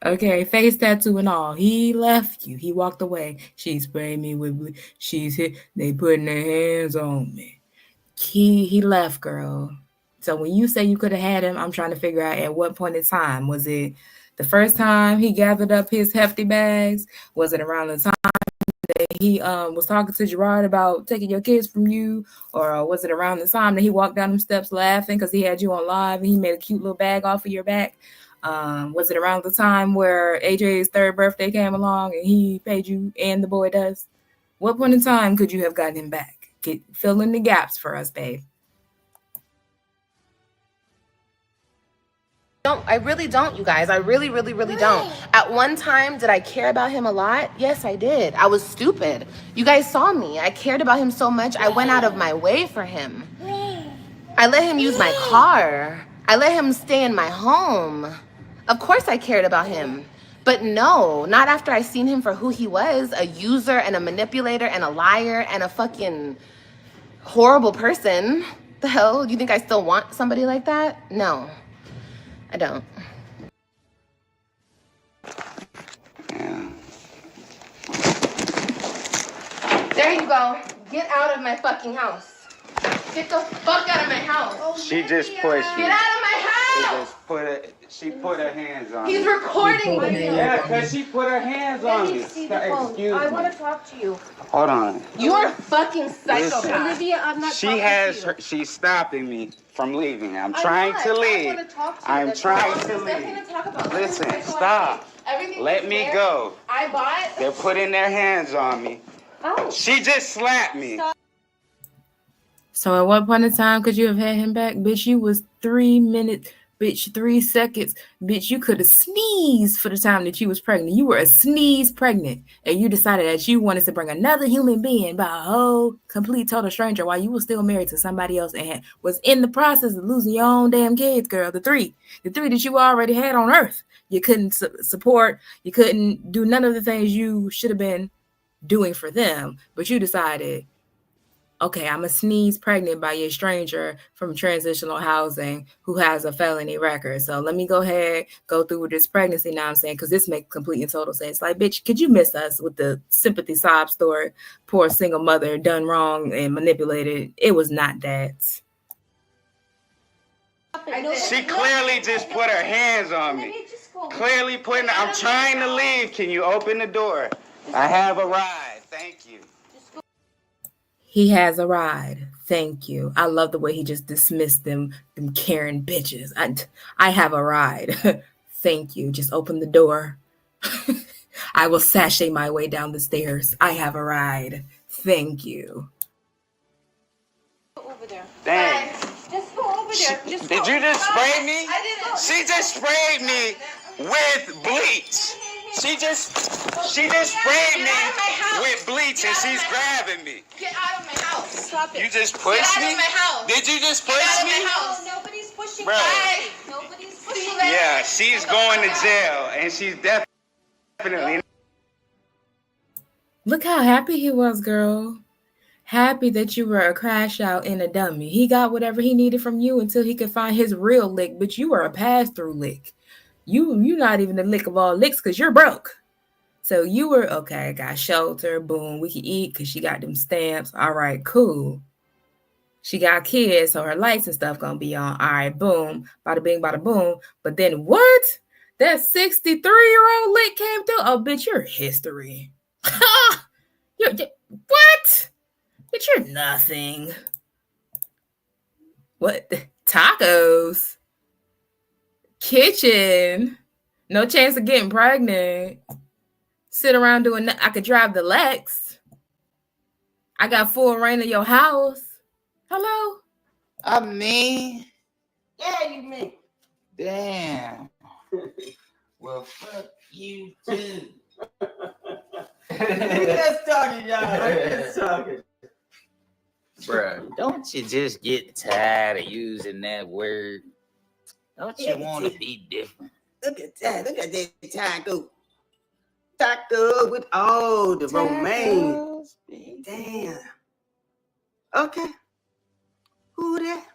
[SPEAKER 1] Okay, face tattoo and all. He left you. He walked away. She sprayed me with, she's hit. They putting their hands on me. He left, girl. So when you say you could have had him, I'm trying to figure out at what point in time. Was it the first time he gathered up his hefty bags? Was it around the time that he was talking to Gerard about taking your kids from you? Or was it around the time that he walked down them steps laughing because he had you on live and he made a cute little bag off of your back? Was it around the time where AJ's third birthday came along and he paid you and the boy dust? What point in time could you have gotten him back? Fill in the gaps for us, babe.
[SPEAKER 2] I really don't, you guys. I really don't. At one time, did I care about him a lot? Yes, I did. I was stupid. You guys saw me. I cared about him so much. I went out of my way for him. I let him use my car. I let him stay in my home. Of course I cared about him. But no, not after I seen him for who he was, a user and a manipulator and a liar and a fucking horrible person. The hell? You think I still want somebody like that? No. I don't.
[SPEAKER 3] Yeah.
[SPEAKER 2] There you go. Get out of my fucking house. Get the fuck out of my house.
[SPEAKER 3] She just pushed me.
[SPEAKER 2] Get out of my house.
[SPEAKER 3] She put her hands on me.
[SPEAKER 2] He's recording me.
[SPEAKER 3] Yeah, because she put her hands on me. Excuse me.
[SPEAKER 2] I want to talk to you.
[SPEAKER 3] Hold on.
[SPEAKER 2] You're a fucking psychopath.
[SPEAKER 3] Listen.
[SPEAKER 2] Olivia, I'm not talking to you.
[SPEAKER 3] She's stopping me from leaving. I'm trying to leave.
[SPEAKER 2] I want to talk to you.
[SPEAKER 3] I'm
[SPEAKER 2] That's
[SPEAKER 3] trying
[SPEAKER 2] all.
[SPEAKER 3] to
[SPEAKER 2] There's nothing
[SPEAKER 3] leave.
[SPEAKER 2] to talk about.
[SPEAKER 3] Listen, stop.
[SPEAKER 2] Everything
[SPEAKER 3] Let me
[SPEAKER 2] there,
[SPEAKER 3] go.
[SPEAKER 2] I bought.
[SPEAKER 3] They're putting their hands on me.
[SPEAKER 2] Oh.
[SPEAKER 3] She just slapped me.
[SPEAKER 1] So at what point in time could you have had him back? Bitch, you was 3 minutes, bitch, 3 seconds. Bitch, you could have sneezed for the time that you was pregnant. You were a sneeze pregnant. And you decided that you wanted to bring another human being by a whole complete total stranger while you were still married to somebody else and was in the process of losing your own damn kids, girl. The three that you already had on earth. You couldn't support. You couldn't do none of the things you should have been doing for them. But you decided, okay, I'm a sneeze pregnant by a stranger from transitional housing who has a felony record. So let me go ahead, go through with this pregnancy now, I'm saying, because this makes complete and total sense. Like, bitch, could you miss us with the sympathy sob story? Poor single mother done wrong and manipulated. It was not that.
[SPEAKER 3] She clearly just put her hands on me. Clearly putting, I'm trying to leave. Can you open the door? I have a ride. Thank you.
[SPEAKER 1] He has a ride. Thank you. I love the way he just dismissed them Karen bitches. I have a ride. Thank you. Just open the door. I will sashay my way down the stairs. I have a ride. Thank you.
[SPEAKER 4] Over there.
[SPEAKER 3] Thanks.
[SPEAKER 4] Just go over there. Just
[SPEAKER 3] Did you just spray me?
[SPEAKER 2] I didn't.
[SPEAKER 3] She just sprayed me with bleach. She just sprayed me with bleach and she's grabbing me.
[SPEAKER 2] Get out of my house. Stop it.
[SPEAKER 3] You just pushed me?
[SPEAKER 2] Get out of my house.
[SPEAKER 3] Did you just push
[SPEAKER 2] Get out of
[SPEAKER 3] me?
[SPEAKER 2] my house.
[SPEAKER 4] No, nobody's pushing.
[SPEAKER 3] Bro.
[SPEAKER 4] Bye. Nobody's pushing.
[SPEAKER 3] Yeah, she's going to jail and she's definitely.
[SPEAKER 1] Look how happy he was, girl. Happy that you were a crash out and a dummy. He got whatever he needed from you until he could find his real lick, but you were a pass-through lick. You're not even the lick of all licks because you're broke. So you were, okay, got shelter, boom, we can eat because she got them stamps. All right, cool. She got kids, so her lights and stuff gonna be on. All right, boom, bada bing, bada boom. But then what? That 63-year-old lick came through? Oh, bitch, you're history. What? Bitch, you're nothing. What? Tacos? Kitchen? No chance of getting pregnant. Sit around doing I could drive the Lex. I got full reign of your house. Hello?
[SPEAKER 3] Me?
[SPEAKER 5] Yeah, you mean.
[SPEAKER 3] Damn. Well, fuck you too.
[SPEAKER 5] We just talking, y'all. We just talking.
[SPEAKER 6] Bruh, don't you just get tired of using that word? Don't you want to be different?
[SPEAKER 5] Look at that. Look at that taco. Taco with all the romaine. Damn. Okay. Who that?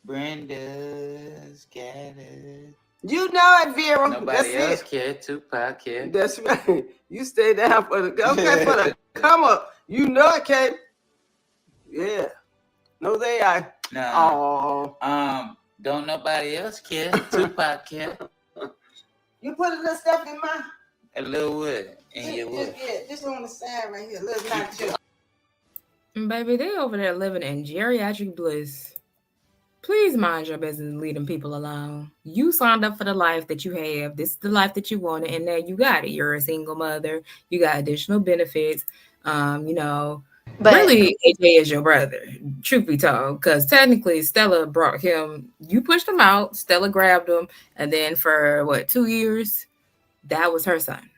[SPEAKER 6] Brenda's got it.
[SPEAKER 5] You know it, Vera.
[SPEAKER 6] Nobody
[SPEAKER 5] That's
[SPEAKER 6] else
[SPEAKER 5] it.
[SPEAKER 6] care. Tupac care.
[SPEAKER 5] That's right. You stay down for the for the come up. You know it, Kate. Yeah. No, they are.
[SPEAKER 6] No.
[SPEAKER 5] Oh.
[SPEAKER 6] Don't nobody else care. Tupac care.
[SPEAKER 5] You put a little stuff in my.
[SPEAKER 6] A little wood in your wood.
[SPEAKER 5] Just on the side right here. Little nacho.
[SPEAKER 1] Baby, they over there living in geriatric bliss. Please mind your business and leave them people alone. You signed up for the life that you have. This is the life that you wanted, and now you got it. You're a single mother. You got additional benefits. You know,
[SPEAKER 2] But
[SPEAKER 1] really, AJ is your brother, truth be told, because technically Stella brought him. You pushed him out. Stella grabbed him, and then for what 2 years, that was her son.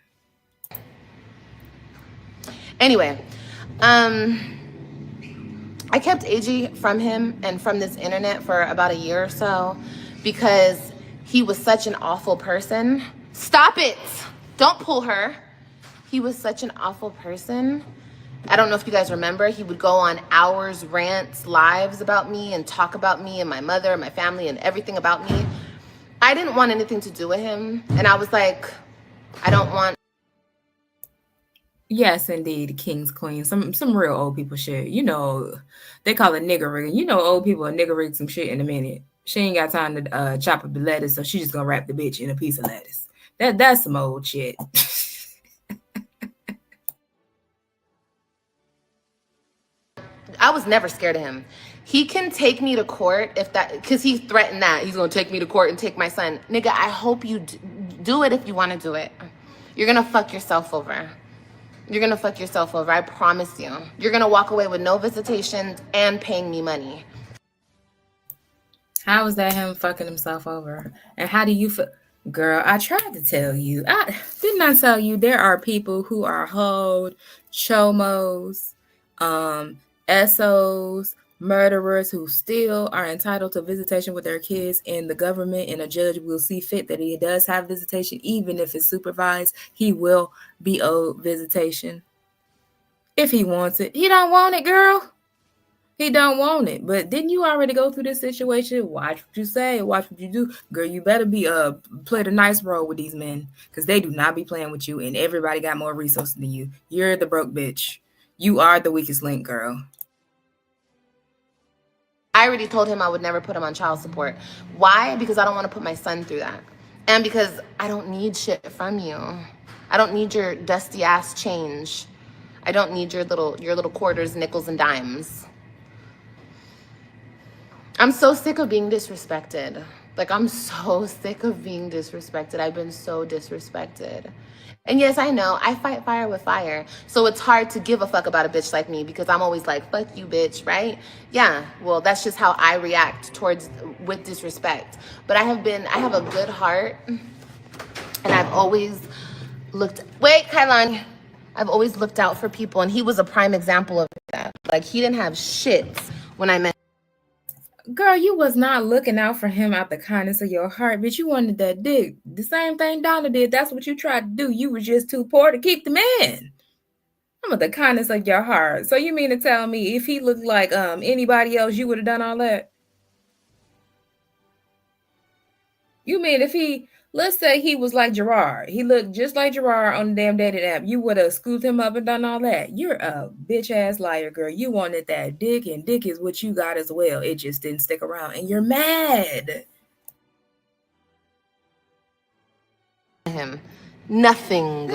[SPEAKER 2] anyway, I kept AJ from him and from this internet for about a year or so because he was such an awful person. Stop it! Don't pull her. He was such an awful person. I don't know if you guys remember, he would go on hours, rants, lives about me and talk about me and my mother and my family and everything about me. I didn't want anything to do with him. And I was like, I don't want.
[SPEAKER 1] Yes, indeed, king's queen. Some real old people shit. You know, they call it nigger rigging. You know, old people are nigger rig some shit in a minute. She ain't got time to chop up the lettuce, so she just gonna wrap the bitch in a piece of lettuce. That's some old shit.
[SPEAKER 2] I was never scared of him. He can take me to court if that, because he threatened that he's gonna take me to court and take my son. Nigga, I hope you do it if you want to do it. You're gonna fuck yourself over. You're gonna fuck yourself over. I promise you. You're gonna walk away with no visitation and paying me money.
[SPEAKER 1] How is that him fucking himself over? And how do you feel? Girl, I tried to tell you. Didn't I tell you there are people who are hoed, chomos, SOs, murderers who still are entitled to visitation with their kids, and the government and a judge will see fit that he does have visitation, even if it's supervised. He will be owed visitation if he wants it. He don't want it, girl. He don't want it. But didn't you already go through this situation? Watch what you say. Watch what you do. Girl, you better be play the nice role with these men, because they do not be playing with you, and everybody got more resources than you. You're the broke bitch. You are the weakest link, girl.
[SPEAKER 2] I already told him I would never put him on child support. Why? Because I don't want to put my son through that. And because I don't need shit from you. I don't need your dusty ass change. I don't need your little quarters, nickels, and dimes. I'm so sick of being disrespected. Like, I'm so sick of being disrespected. I've been so disrespected. And yes, I know, I fight fire with fire. So it's hard to give a fuck about a bitch like me because I'm always like, fuck you, bitch, right? Yeah, well, that's just how I react with disrespect. But I have a good heart, and I've always Kylani. I've always looked out for people, and he was a prime example of that. Like, he didn't have shit when I met.
[SPEAKER 1] Girl, you was not looking out for him out the kindness of your heart, bitch. You wanted that dick. The same thing Donna did. That's what you tried to do. You were just too poor to keep the man. I'm at the kindness of your heart. So you mean to tell me if he looked like anybody else, you would have done all that? You mean if let's say he was like Gerard. He looked just like Gerard on the damn dating app. You would have scooped him up and done all that. You're a bitch-ass liar, girl. You wanted that dick, and dick is what you got as well. It just didn't stick around, and you're mad.
[SPEAKER 2] Him. Nothing.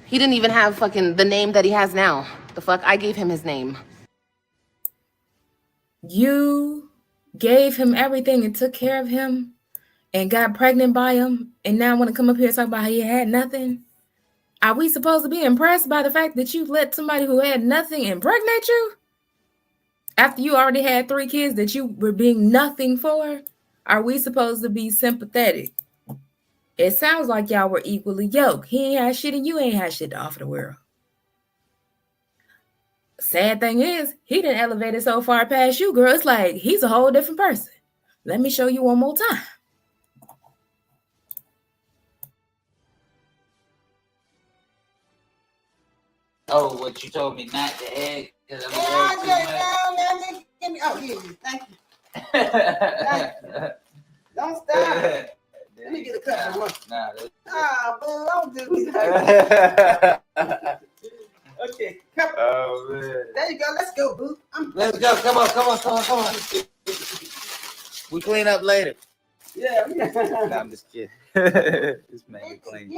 [SPEAKER 2] He didn't even have fucking the name that he has now. The fuck? I gave him his name.
[SPEAKER 1] You gave him everything and took care of him and got pregnant by him, and now want to come up here and talk about how he had nothing? Are we supposed to be impressed by the fact that you let somebody who had nothing impregnate you? After you already had 3 kids that you were being nothing for? Are we supposed to be sympathetic? It sounds like y'all were equally yoked. He ain't had shit and you ain't had shit to offer the world. Sad thing is, he done elevated so far past you, girl. It's like he's a whole different person. Let me show you one more time.
[SPEAKER 6] Oh, what you told me not to add? Because I'm
[SPEAKER 5] Give me. Oh, yeah. Thank you. Don't stop. Let me get a cup of more. Nah, boo, don't do me like that. Okay, come.
[SPEAKER 6] Oh, man.
[SPEAKER 5] There you go. Let's go, boo.
[SPEAKER 6] Let's go. Come on. We clean up later.
[SPEAKER 5] Yeah.
[SPEAKER 6] No, I'm just kidding. Just make it clean.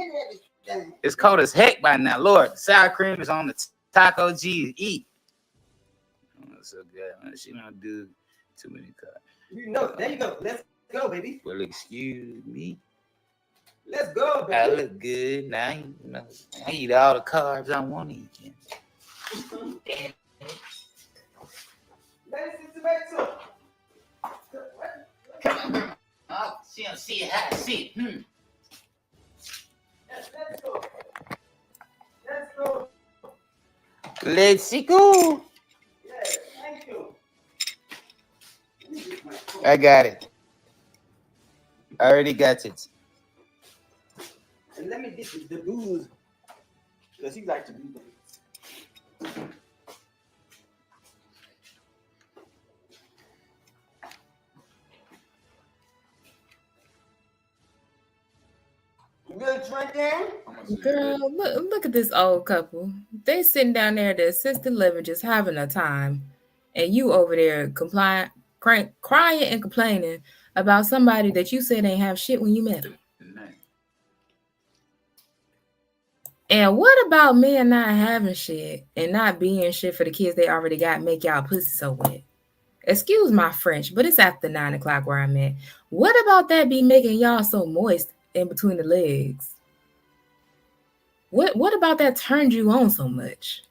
[SPEAKER 6] It's cold as heck by now. Lord, sour cream is on the taco G. Eat. Oh, that's so good. Man. She don't do Too many cars.
[SPEAKER 5] You know, there you go. Let's go, baby.
[SPEAKER 6] Well, excuse me.
[SPEAKER 5] Let's go,
[SPEAKER 6] I
[SPEAKER 5] baby.
[SPEAKER 6] look good. Now I eat all the carbs I want to eat.
[SPEAKER 5] Let's sit back to.
[SPEAKER 6] Come on, girl. Oh, see how I see it.
[SPEAKER 5] Let's go. Let's go.
[SPEAKER 6] Let's go.
[SPEAKER 5] Yeah, thank you.
[SPEAKER 6] I got it. I already got it.
[SPEAKER 5] And let me get the booze. Because he likes to do that. You gonna drink down?
[SPEAKER 1] Girl, look at this old couple. They sitting down there at the assisted living just having a time. And you over there crying and complaining about somebody that you said ain't have shit when you met them. And what about men not having shit and not being shit for the kids they already got make y'all pussy so wet? Excuse my French, but it's after 9 o'clock where I'm at. What about that be making y'all so moist in between the legs? What about that turned you on so much?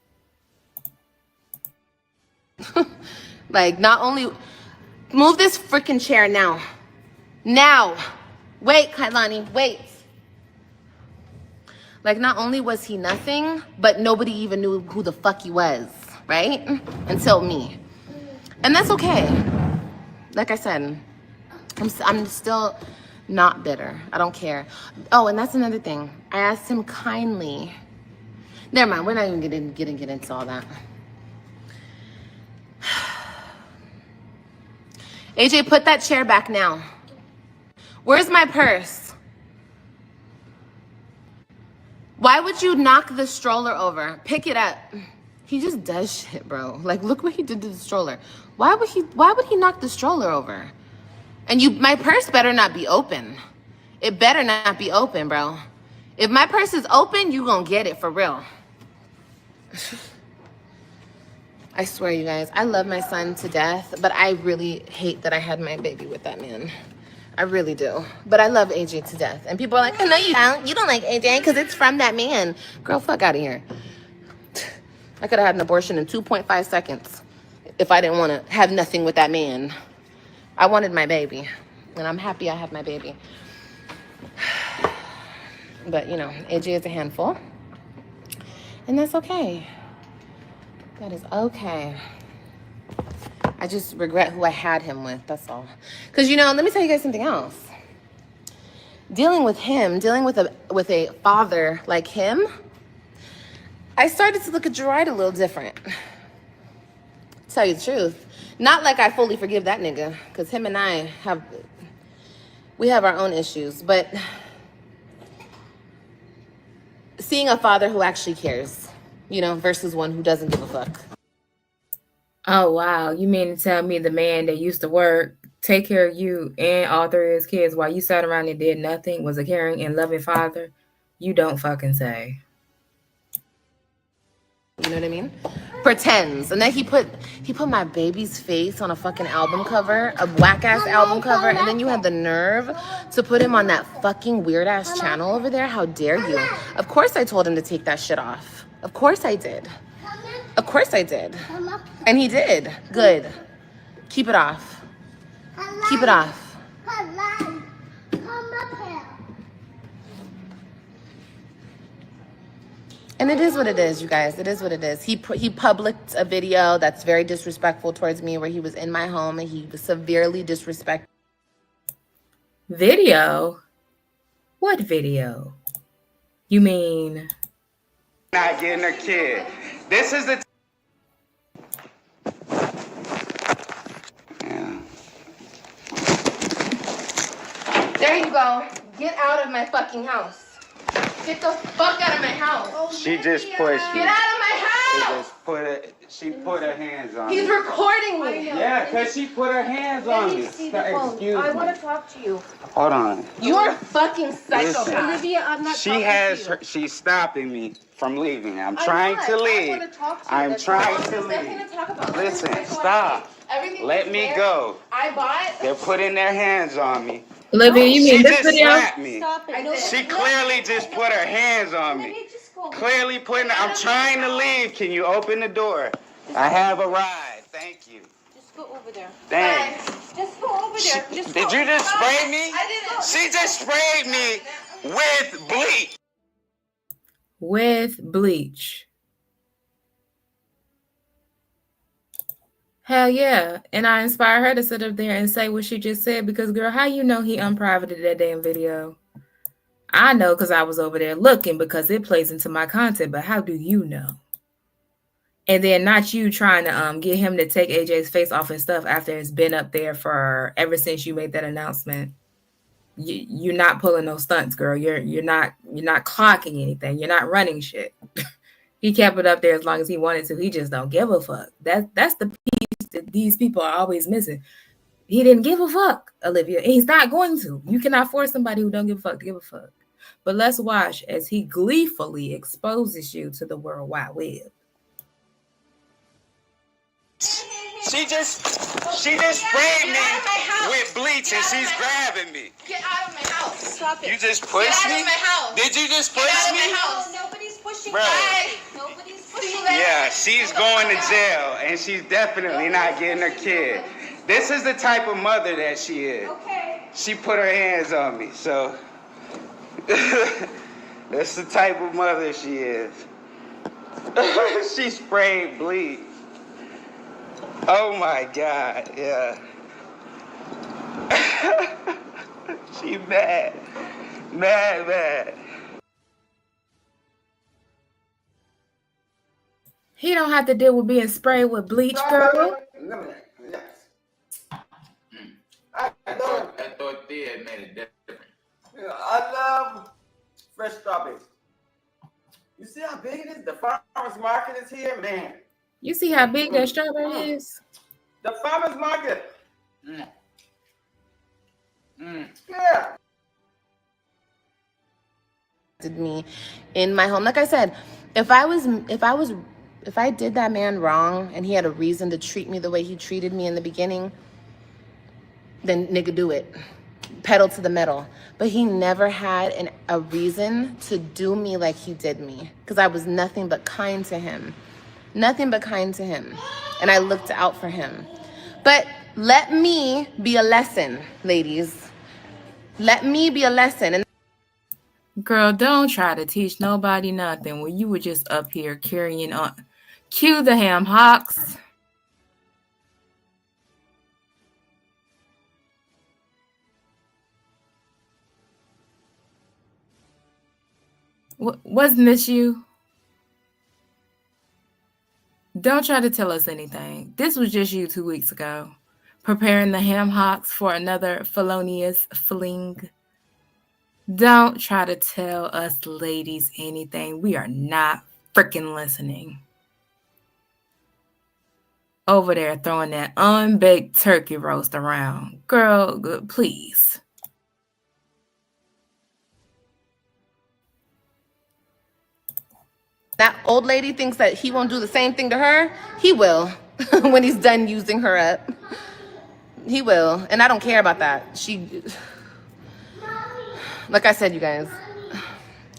[SPEAKER 2] Like, not only move this freaking chair now. Now. Wait, Kylani, wait. Like, not only was he nothing, but nobody even knew who the fuck he was, right? Until me. And that's okay. Like I said, I'm still not bitter. I don't care. Oh, and that's another thing. I asked him kindly. Never mind, we're not even gonna get into all that. AJ, put that chair back now. Where's my purse? Why would you knock the stroller over? Pick it up. He just does shit, bro. Like, look what he did to the stroller. Why would he knock the stroller over? And my purse better not be open. It better not be open, bro. If my purse is open, you gonna get it for real. I swear, you guys, I love my son to death, but I really hate that I had my baby with that man. I really do. But I love AJ to death. And people are like, oh, no, you don't. You don't like AJ because it's from that man. Girl, fuck out of here. I could have had an abortion in 2.5 seconds if I didn't want to have nothing with that man. I wanted my baby, and I'm happy I have my baby. But, you know, AJ is a handful, and that's okay. That is okay. I just regret who I had him with, that's all. Because, you know, let me tell you guys something else. Dealing with a father like him, I started to look at Gerard a little different. To tell you the truth. Not like I fully forgive that nigga, because him and I have our own issues, but seeing a father who actually cares, you know, versus one who doesn't give a fuck.
[SPEAKER 1] Oh, wow. You mean to tell me the man that used to work, take care of you and all 3 of his kids while you sat around and did nothing was a caring and loving father? You don't fucking say.
[SPEAKER 2] You know what I mean? Pretends. And then he put my baby's face on a fucking album cover, a whack-ass album cover, and then you had the nerve to put him on that fucking weird-ass channel over there? How dare you? Of course I told him to take that shit off. Of course I did. Of course I did. And he did. Good. Keep it off. Keep it off. And it is what it is, you guys. It is what it is. He published a video that's very disrespectful towards me where he was in my home and he was severely disrespectful.
[SPEAKER 1] Video? What video? You mean...
[SPEAKER 3] Not getting a kid. This is the... Yeah.
[SPEAKER 2] There you go. Get out of my fucking house. Get the fuck out of my house.
[SPEAKER 3] She just pushed me.
[SPEAKER 2] Get out of my house.
[SPEAKER 3] She put her hands on
[SPEAKER 2] He's
[SPEAKER 3] me.
[SPEAKER 2] recording me.
[SPEAKER 3] Yeah, because she put her hands on me. Excuse me.
[SPEAKER 7] I want to talk to you.
[SPEAKER 3] Hold on.
[SPEAKER 2] You're a fucking psychopath.
[SPEAKER 3] Listen.
[SPEAKER 7] Olivia, I'm not
[SPEAKER 3] She
[SPEAKER 7] talking
[SPEAKER 3] has
[SPEAKER 7] to you.
[SPEAKER 3] she's stopping me from leaving. I'm trying to leave.
[SPEAKER 7] I want to talk to you.
[SPEAKER 3] I'm
[SPEAKER 7] That's
[SPEAKER 3] trying
[SPEAKER 7] all.
[SPEAKER 3] to
[SPEAKER 2] There's nothing
[SPEAKER 3] leave.
[SPEAKER 2] to talk about.
[SPEAKER 3] Listen, stop.
[SPEAKER 2] Everything.
[SPEAKER 3] Let me go.
[SPEAKER 2] I bought.
[SPEAKER 3] They're putting their hands on me.
[SPEAKER 1] Olivia, you
[SPEAKER 3] She
[SPEAKER 1] mean this
[SPEAKER 3] just
[SPEAKER 1] video?
[SPEAKER 3] slapped me.
[SPEAKER 4] Stop it. No,
[SPEAKER 3] She clearly just put her hands on
[SPEAKER 4] let
[SPEAKER 3] me.
[SPEAKER 4] me just go.
[SPEAKER 3] Clearly putting. I'm trying to leave. Can you open the door? I have a ride. Thank you.
[SPEAKER 4] Just go over there.
[SPEAKER 3] Thanks.
[SPEAKER 4] Just go over there. Just
[SPEAKER 3] Did
[SPEAKER 4] go.
[SPEAKER 3] you just spray me?
[SPEAKER 2] I didn't.
[SPEAKER 3] She just sprayed me with bleach.
[SPEAKER 1] With bleach. Hell yeah. And I inspire her to sit up there and say what she just said because, girl, how you know he unprivated that damn video? I know because I was over there looking because it plays into my content, but how do you know? And then not you trying to get him to take AJ's face off and stuff after it's been up there for ever since you made that announcement. You're not pulling no stunts, girl. You're not clocking anything. You're not running shit. He kept it up there as long as he wanted to. He just don't give a fuck. That's the piece that these people are always missing. He didn't give a fuck, Olivia. And he's not going to. You cannot force somebody who don't give a fuck to give a fuck. But let's watch as he gleefully exposes you to the World Wide Web.
[SPEAKER 3] She just sprayed me with bleach and she's grabbing me.
[SPEAKER 2] Get out of my house. Stop it.
[SPEAKER 3] You just pushed me?
[SPEAKER 2] Get out of my house.
[SPEAKER 3] Did you just
[SPEAKER 2] Get
[SPEAKER 3] push
[SPEAKER 2] out of
[SPEAKER 3] me?
[SPEAKER 2] my house.
[SPEAKER 4] No, nobody's pushing
[SPEAKER 3] Bro.
[SPEAKER 4] you. Nobody's pushing you.
[SPEAKER 3] Yeah, she's going to jail and she's definitely not getting her kid. This is the type of mother that she is.
[SPEAKER 4] Okay.
[SPEAKER 3] She put her hands on me, so that's the type of mother she is. She sprayed bleach. Oh my God, yeah. She mad.
[SPEAKER 1] He don't have to deal with being sprayed with bleach, girl.
[SPEAKER 5] I
[SPEAKER 6] thought they had made it different.
[SPEAKER 5] I love fresh strawberries. You see how big it is? The farmer's market is here, man.
[SPEAKER 1] You see how big that strawberry is?
[SPEAKER 5] The farmer's market.
[SPEAKER 6] Mm.
[SPEAKER 5] Yeah.
[SPEAKER 2] Did me in my home. Like I said, if I did that man wrong and he had a reason to treat me the way he treated me in the beginning, then nigga do it. Pedal to the metal. But he never had a reason to do me like he did me because I was nothing but kind to him. Nothing but kind to him. And I looked out for him. But let me be a lesson, ladies. Let me be a lesson. And
[SPEAKER 1] Girl, don't try to teach nobody nothing when you were just up here carrying on. Cue the ham hocks. Wasn't this you? Don't try to tell us anything. This was just you 2 weeks ago, preparing the ham hocks for another felonious fling. Don't try to tell us ladies anything. We are not freaking listening. Over there throwing that unbaked turkey roast around. Girl, please.
[SPEAKER 2] that old lady thinks that he won't do the same thing to her. He will when he's done using her up. He will. And I don't care about that. Like I said, you guys,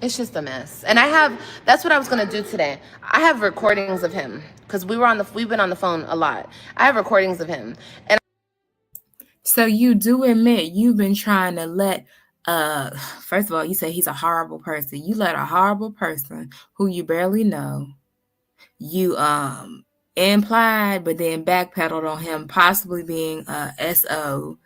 [SPEAKER 2] it's just a mess. And that's what I was going to do today. I have recordings of him because we've been on the phone a lot. I have recordings of him. And
[SPEAKER 1] so you do admit you've been trying to let, first of all, you say he's a horrible person. You let a horrible person who you barely know, you implied, but then backpedaled on him possibly being SO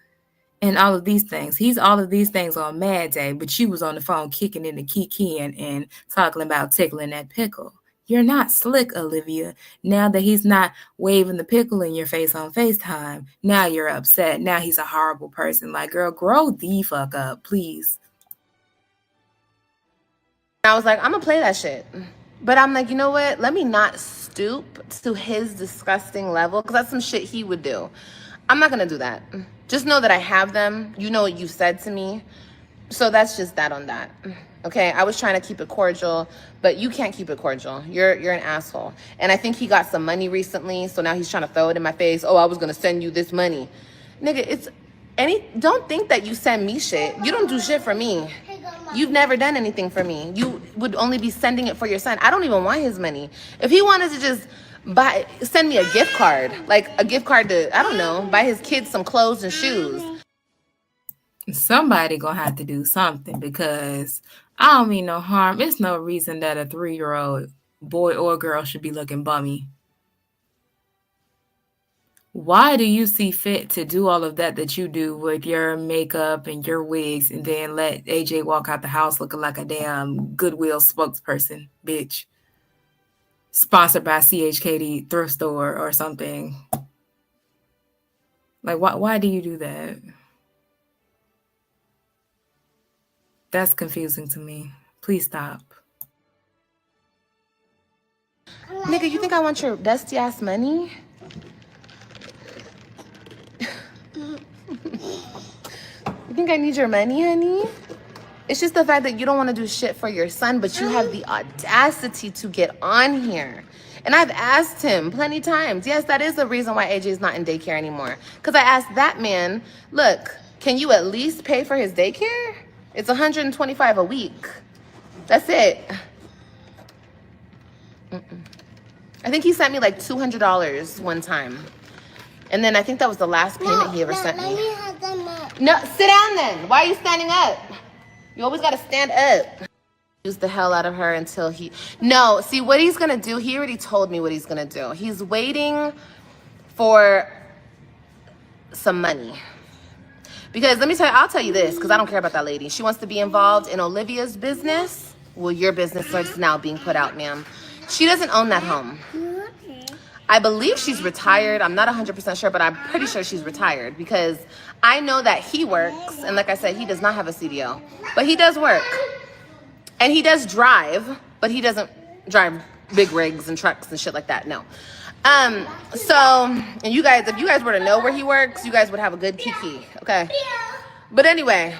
[SPEAKER 1] and all of these things. He's all of these things on Mad Day, but you was on the phone kicking in the kikiing and talking about tickling that pickle. You're not slick, Olivia. Now that he's not waving the pickle in your face on FaceTime, now you're upset. Now he's a horrible person. Like, girl, grow the fuck up, please.
[SPEAKER 2] I was like, I'm going to play that shit. But I'm like, you know what? Let me not stoop to his disgusting level because that's some shit he would do. I'm not going to do that. Just know that I have them. You know what you said to me. So that's just that on that. Okay, I was trying to keep it cordial, but you can't keep it cordial. You're an asshole. And I think he got some money recently, so now he's trying to throw it in my face. Oh, I was gonna send you this money. Nigga, don't think that you send me shit. You don't do shit for me. You've never done anything for me. You would only be sending it for your son. I don't even want his money. If he wanted to just send me a gift card, like a gift card to, I don't know, buy his kids some clothes and shoes.
[SPEAKER 1] Somebody gonna have to do something, because I don't mean no harm. It's no reason that a 3-year-old boy or girl should be looking bummy. Why do you see fit to do all of that you do with your makeup and your wigs, and then let AJ walk out the house looking like a damn Goodwill spokesperson, bitch? Sponsored by CHKD thrift store or something. Like, why do you do that? That's confusing to me. Please stop.
[SPEAKER 2] Nigga, you think I want your dusty ass money? You think I need your money, honey? It's just the fact that you don't want to do shit for your son, but you have the audacity to get on here. And I've asked him plenty times. Yes, that is the reason why AJ is not in daycare anymore. Because I asked that man, look, can you at least pay for his daycare? It's $125 a week. That's it. I think he sent me like $200 one time. And then I think that was the last payment he ever sent me. No, sit down then. Why are you standing up? You always got to stand up. Use the hell out of her until he... No, see what he's going to do. He already told me what he's going to do. He's waiting for some money. Because let me tell you, I'll tell you this, because I don't care about that lady. She wants to be involved in Olivia's business. Well, your business is now being put out, ma'am. She doesn't own that home. I believe she's retired. I'm not 100% sure, but I'm pretty sure she's retired, because I know that he works. And like I said, he does not have a CDO, but he does work. And he does drive, but he doesn't drive big rigs and trucks and shit like that. No. So, and if you guys were to know where he works, you guys would have a good kiki, okay? But anyway,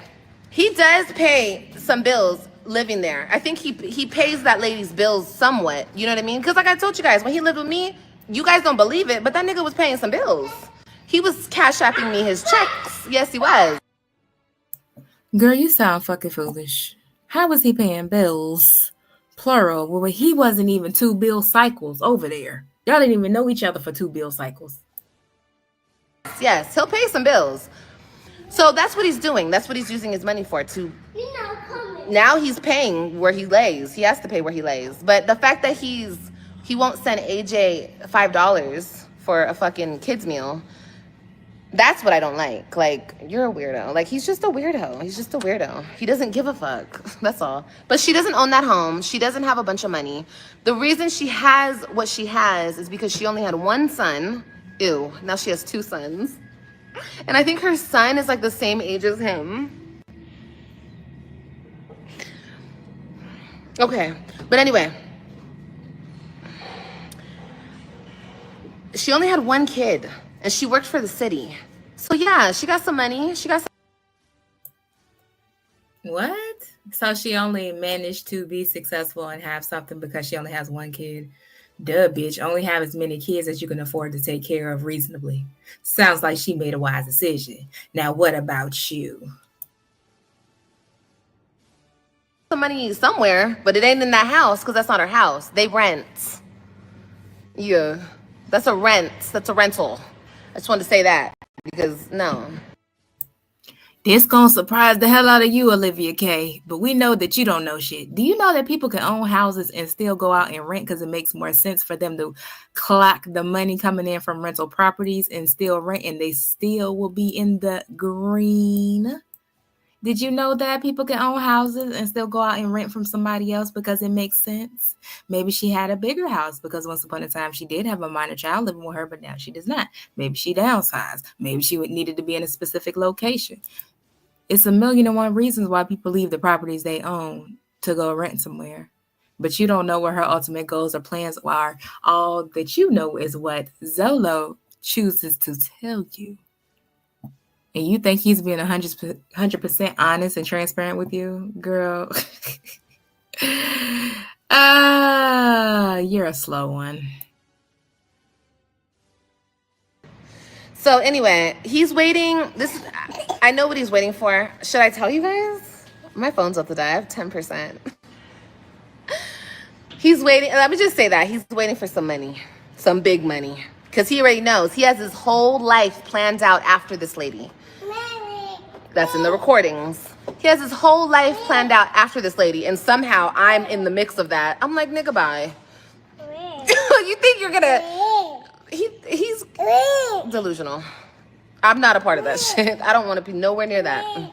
[SPEAKER 2] he does pay some bills living there. I think he pays that lady's bills somewhat, you know what I mean? Because like I told you guys, when he lived with me, you guys don't believe it, but that nigga was paying some bills. He was cash apping me his checks. Yes, he was.
[SPEAKER 1] Girl, you sound fucking foolish. How was he paying bills? Plural. Well, he wasn't even 2 bill cycles over there. Y'all didn't even know each other for 2 bill cycles.
[SPEAKER 2] Yes, he'll pay some bills. So that's what he's doing. That's what he's using his money for. Now he's paying where he lays. He has to pay where he lays. But the fact that he won't send AJ $5 for a fucking kids meal, that's what I don't like. Like, you're a weirdo. Like, he's just a weirdo. He's just a weirdo. He doesn't give a fuck. That's all. But she doesn't own that home. She doesn't have a bunch of money. The reason she has what she has is because she only had one son. Ew. Now she has 2 sons. And I think her son is like the same age as him. Okay. But anyway. She only had 1 kid. And she worked for the city. So yeah, she got some money.
[SPEAKER 1] What? So she only managed to be successful and have something because she only has 1 kid? Duh, bitch. Only have as many kids as you can afford to take care of reasonably. Sounds like she made a wise decision. Now, what about you?
[SPEAKER 2] Some money somewhere, but it ain't in that house because that's not her house. They rent. Yeah. That's a rent. That's a rental. I just wanted to say that because no.
[SPEAKER 1] This gonna surprise the hell out of you, Olivia K. But we know that you don't know shit. Do you know that people can own houses and still go out and rent because it makes more sense for them to clock the money coming in from rental properties and still rent, and they still will be in the green? Did you know that people can own houses and still go out and rent from somebody else because it makes sense? Maybe she had a bigger house because once upon a time she did have a minor child living with her, but now she does not. Maybe she downsized. Maybe she needed to be in a specific location. It's 1,000,001 reasons why people leave the properties they own to go rent somewhere. But you don't know what her ultimate goals or plans are. All that you know is what Zolo chooses to tell you. And you think he's being 100% honest and transparent with you? Girl. You're a slow one.
[SPEAKER 2] So anyway, he's waiting. I know what he's waiting for. Should I tell you guys? My phone's up to die. I have 10%. He's waiting. Let me just say that. He's waiting for some money. Some big money. Because he already knows. He has his whole life planned out after this lady. That's in the recordings. He has his whole life planned out after this lady. And somehow I'm in the mix of that. I'm like, nigga, bye. You think you're gonna... He's delusional. I'm not a part of that shit. I don't want to be nowhere near that.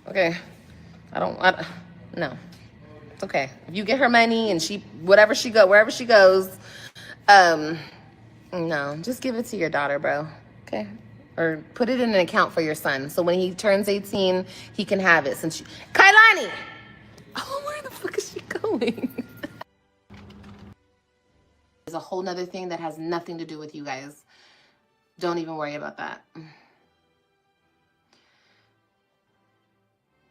[SPEAKER 2] Okay? No. It's okay. If you get her money and wherever she goes, no, just give it to your daughter, bro. Okay? Or put it in an account for your son. So when he turns 18, he can have it. Kylani! Oh, where the fuck is she going? There's a whole nother thing that has nothing to do with you guys. Don't even worry about that.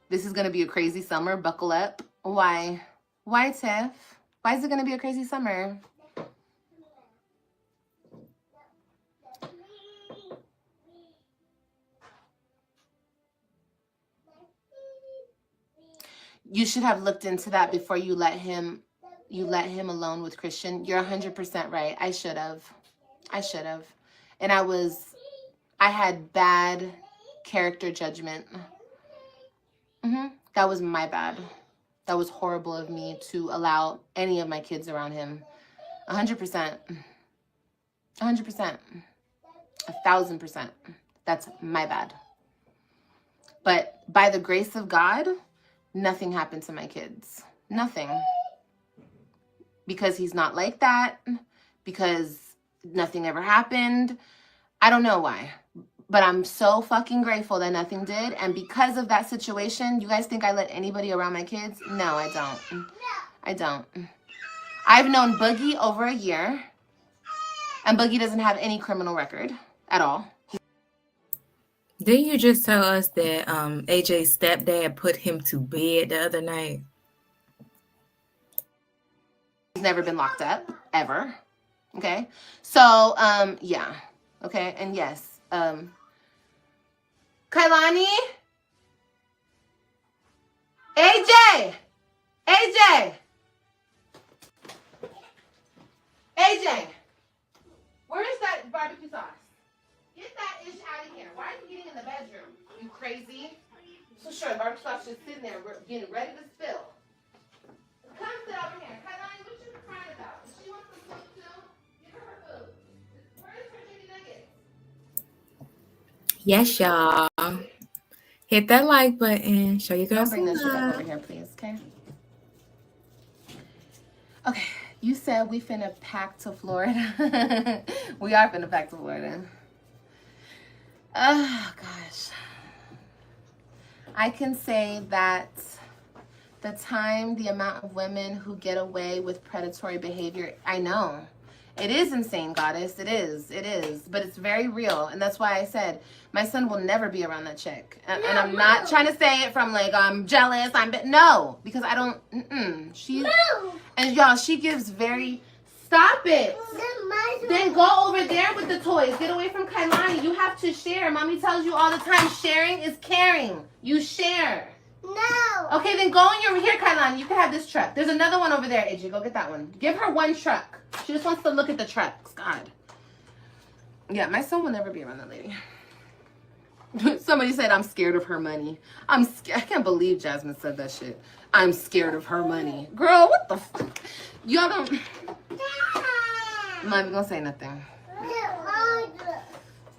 [SPEAKER 2] This is going to be a crazy summer. Buckle up. Why? Why, Tiff? Why is it going to be a crazy summer? You should have looked into that before you let him alone with Christian. You're 100% right. I should have. And I had bad character judgment. That was my bad. That was horrible of me to allow any of my kids around him. 100%. 100%. 1,000%. That's my bad. But by the grace of God, nothing happened to my kids. Nothing. Because he's not like that. Because nothing ever happened. I don't know why. But I'm so fucking grateful that nothing did. And because of that situation, you guys think I let anybody around my kids? No, I don't. I don't. I've known Boogie over a year. And Boogie doesn't have any criminal record at all.
[SPEAKER 1] Didn't you just tell us that AJ's stepdad put him to bed the other night?
[SPEAKER 2] He's never been locked up, ever. Okay? So, yeah. Okay? And yes, Kylani? AJ! Where is that barbecue sauce? Get that ish out of here. Why are you getting in the bedroom? You crazy? So sure, barbecue sauce just sitting there getting ready to spill. Come sit over here. Kylani, what you crying about? She wants some food too? Give her food. Where is her chicken nuggets?
[SPEAKER 1] Yes, y'all. Hit that like button. Show your girls
[SPEAKER 2] Don't bring
[SPEAKER 1] some
[SPEAKER 2] this shit up
[SPEAKER 1] love.
[SPEAKER 2] over here, please, okay? Okay, you said we finna pack to Florida. We are finna pack to Florida. Oh, gosh. I can say that the amount of women who get away with predatory behavior, I know. It is insane, goddess. It is. But it's very real. And that's why I said my son will never be around that chick. And I'm not trying to say it from like, I'm jealous. No, because I don't. And y'all, she gives very. Stop it. Then go over there with the toys. Get away from Kylani. You have to share. Mommy tells you all the time, sharing is caring. You share.
[SPEAKER 4] No.
[SPEAKER 2] Okay, then go in your here, Kylani. You can have this truck. There's another one over there, AJ. Go get that one. Give her one truck. She just wants to look at the trucks. God. Yeah, my son will never be around that lady. Somebody said I'm scared of her money. I can't believe Jasmine said that shit. I'm scared of her money. Girl, what the fuck? Y'all don't... I'm not even gonna say nothing. I'm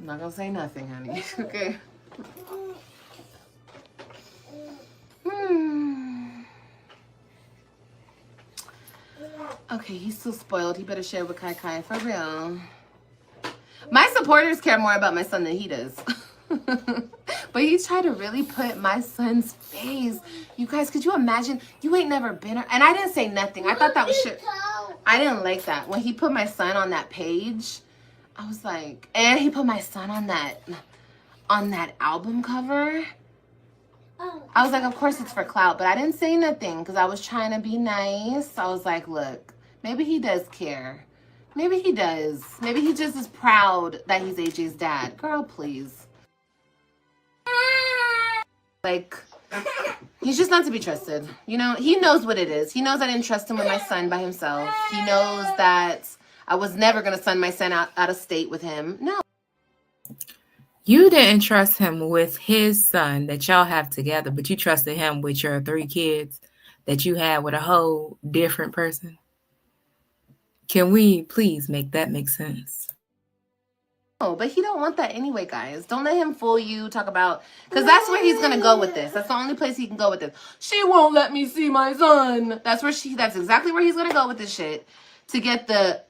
[SPEAKER 2] not gonna say nothing, honey. Okay? Okay, he's so spoiled. He better share with Kai Kai, for real. My supporters care more about my son than he does. But he tried to really put my son's face. You guys, could you imagine? You ain't never been... And I didn't say nothing. I thought that was shit. I didn't like that. When he put my son on that page, I was like... And he put my son on on that album cover. I was like, of course it's for clout, but I didn't say nothing because I was trying to be nice. I was like, look, maybe he does care. Maybe he does. Maybe he just is proud that he's AJ's dad. Girl, please. Like, he's just not to be trusted. You know, he knows what it is. He knows I didn't trust him with my son by himself. He knows that I was never going to send my son out of state with him. No.
[SPEAKER 1] You didn't trust him with his son that y'all have together, but you trusted him with your 3 kids that you had with a whole different person. Can we please make that make sense?
[SPEAKER 2] No, but he don't want that anyway, guys. Don't let him fool you. Talk about, because that's where he's gonna go with this. That's the only place he can go with this. She won't let me see my son. That's exactly where he's gonna go with this shit, to get the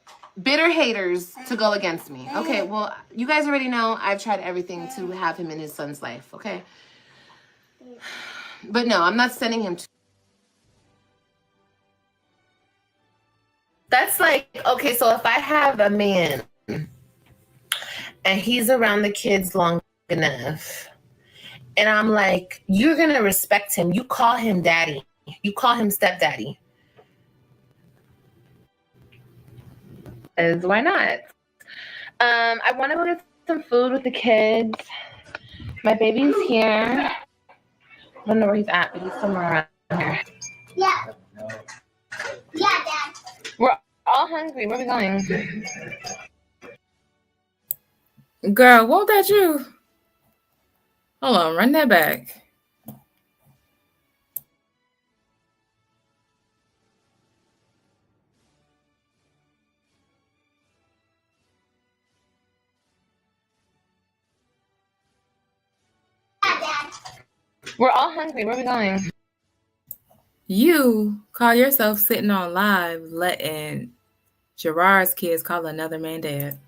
[SPEAKER 2] bitter haters to go against me. Okay, well, you guys already know I've tried everything to have him in his son's life, okay? But no, I'm not sending him to. That's like, okay, so if I have a man and he's around the kids long enough, and I'm like, you're gonna respect him. You call him daddy. You call him stepdaddy. Why not? I want to go get some food with the kids. My baby's here. I don't know where he's at, but he's somewhere around here.
[SPEAKER 4] Yeah. Yeah, Dad.
[SPEAKER 2] We're all hungry. Where are we going?
[SPEAKER 1] Girl, won't that you? Hold on, run that back.
[SPEAKER 4] Yeah, Dad.
[SPEAKER 2] We're all hungry. Where are we going?
[SPEAKER 1] You call yourself sitting on live letting Gerard's kids call another man dad.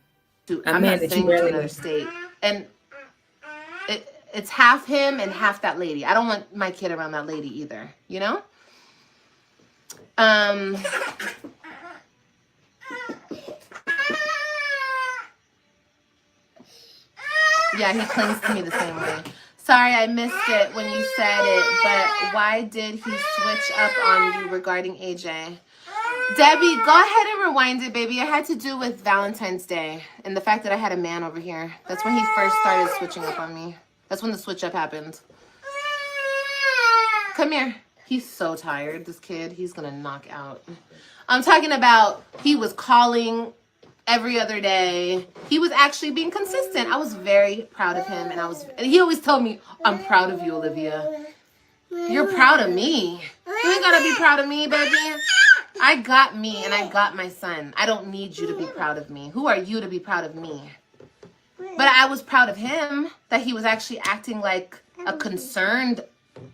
[SPEAKER 2] Dude,
[SPEAKER 1] A
[SPEAKER 2] I'm
[SPEAKER 1] man
[SPEAKER 2] not
[SPEAKER 1] that
[SPEAKER 2] staying
[SPEAKER 1] you
[SPEAKER 2] to
[SPEAKER 1] barely
[SPEAKER 2] another
[SPEAKER 1] know.
[SPEAKER 2] state. And it's half him and half that lady. I don't want my kid around that lady either, you know? Yeah, he clings to me the same way. Sorry, I missed it when you said it, but why did he switch up on you regarding AJ? Debbie, go ahead and rewind it, baby. It had to do with Valentine's Day and the fact that I had a man over here. That's when he first started switching up on me. That's when the switch up happened. Come here. He's so tired, this kid. He's going to knock out. I'm talking about he was calling every other day. He was actually being consistent. I was very proud of him, and he always told me, I'm proud of you, Olivia. You're proud of me. You ain't gotta be proud of me, baby. I got me, and I got my son. I don't need you to be proud of me. Who are you to be proud of me? But I was proud of him, that he was actually acting like a concerned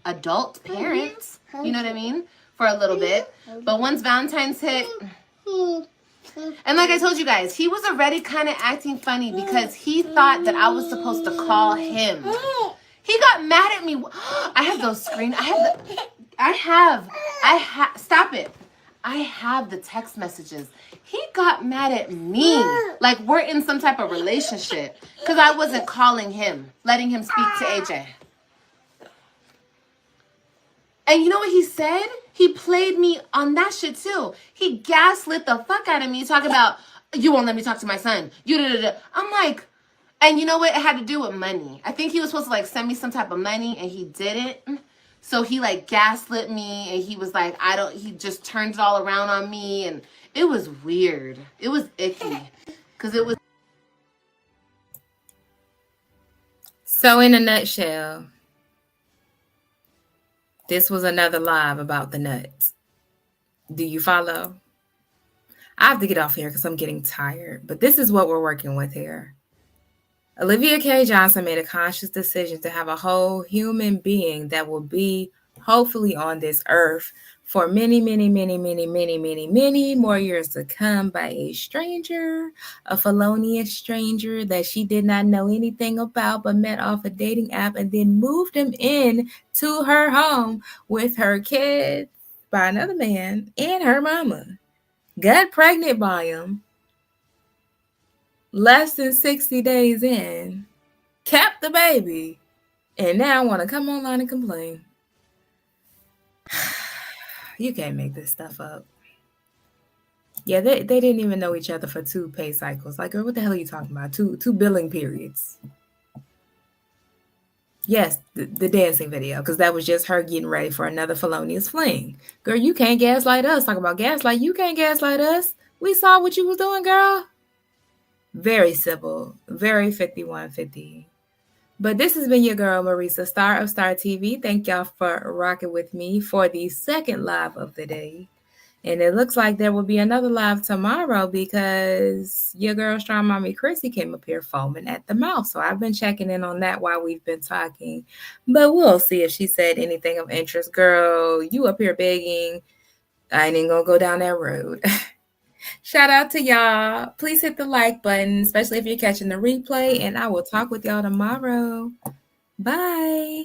[SPEAKER 2] adult parent. You know what I mean? For a little bit. But once Valentine's hit, and like I told you guys, he was already kind of acting funny because he thought that I was supposed to call him. He got mad at me. I have those stop it. I have the text messages. He got mad at me. Like we're in some type of relationship because I wasn't calling him, letting him speak to AJ. And you know what he said? He played me on that shit too. He gaslit the fuck out of me talking about, you won't let me talk to my son. I'm like, and you know what? It had to do with money. I think he was supposed to like send me some type of money and he didn't. So he like gaslit me and he was like, he just turned it all around on me. And it was weird. It was icky. Because it was.
[SPEAKER 1] So in a nutshell, this was another live about the nuts. Do you follow? I have to get off here because I'm getting tired. But this is what we're working with here. Olivia K. Johnson made a conscious decision to have a whole human being that will be hopefully on this earth for many, many, many, many, many, many, many more years to come by a stranger, a felonious stranger that she did not know anything about but met off a dating app and then moved him in to her home with her kids by another man and her mama. Got pregnant by him less than 60 days in kept the baby, and now want to come online and complain. You can't make this stuff up. Yeah, they didn't even know each other for 2 pay cycles. Like, girl, what the hell are you talking about? Two billing periods. Yes, the dancing video, because that was just her getting ready for another felonious fling. Girl, you can't gaslight us. Talk about gaslight. You can't gaslight us. We saw what you was doing, girl. Very civil. Very 5150. But this has been your girl, Marisa, star of Star TV. Thank y'all for rocking with me for the second live of the day. And it looks like there will be another live tomorrow because your girl, Strong Mommy Chrissy, came up here foaming at the mouth. So I've been checking in on that while we've been talking. But we'll see if she said anything of interest. Girl, you up here begging. I ain't even going to go down that road. Shout out to y'all. Please hit the like button, especially if you're catching the replay. And I will talk with y'all tomorrow. Bye.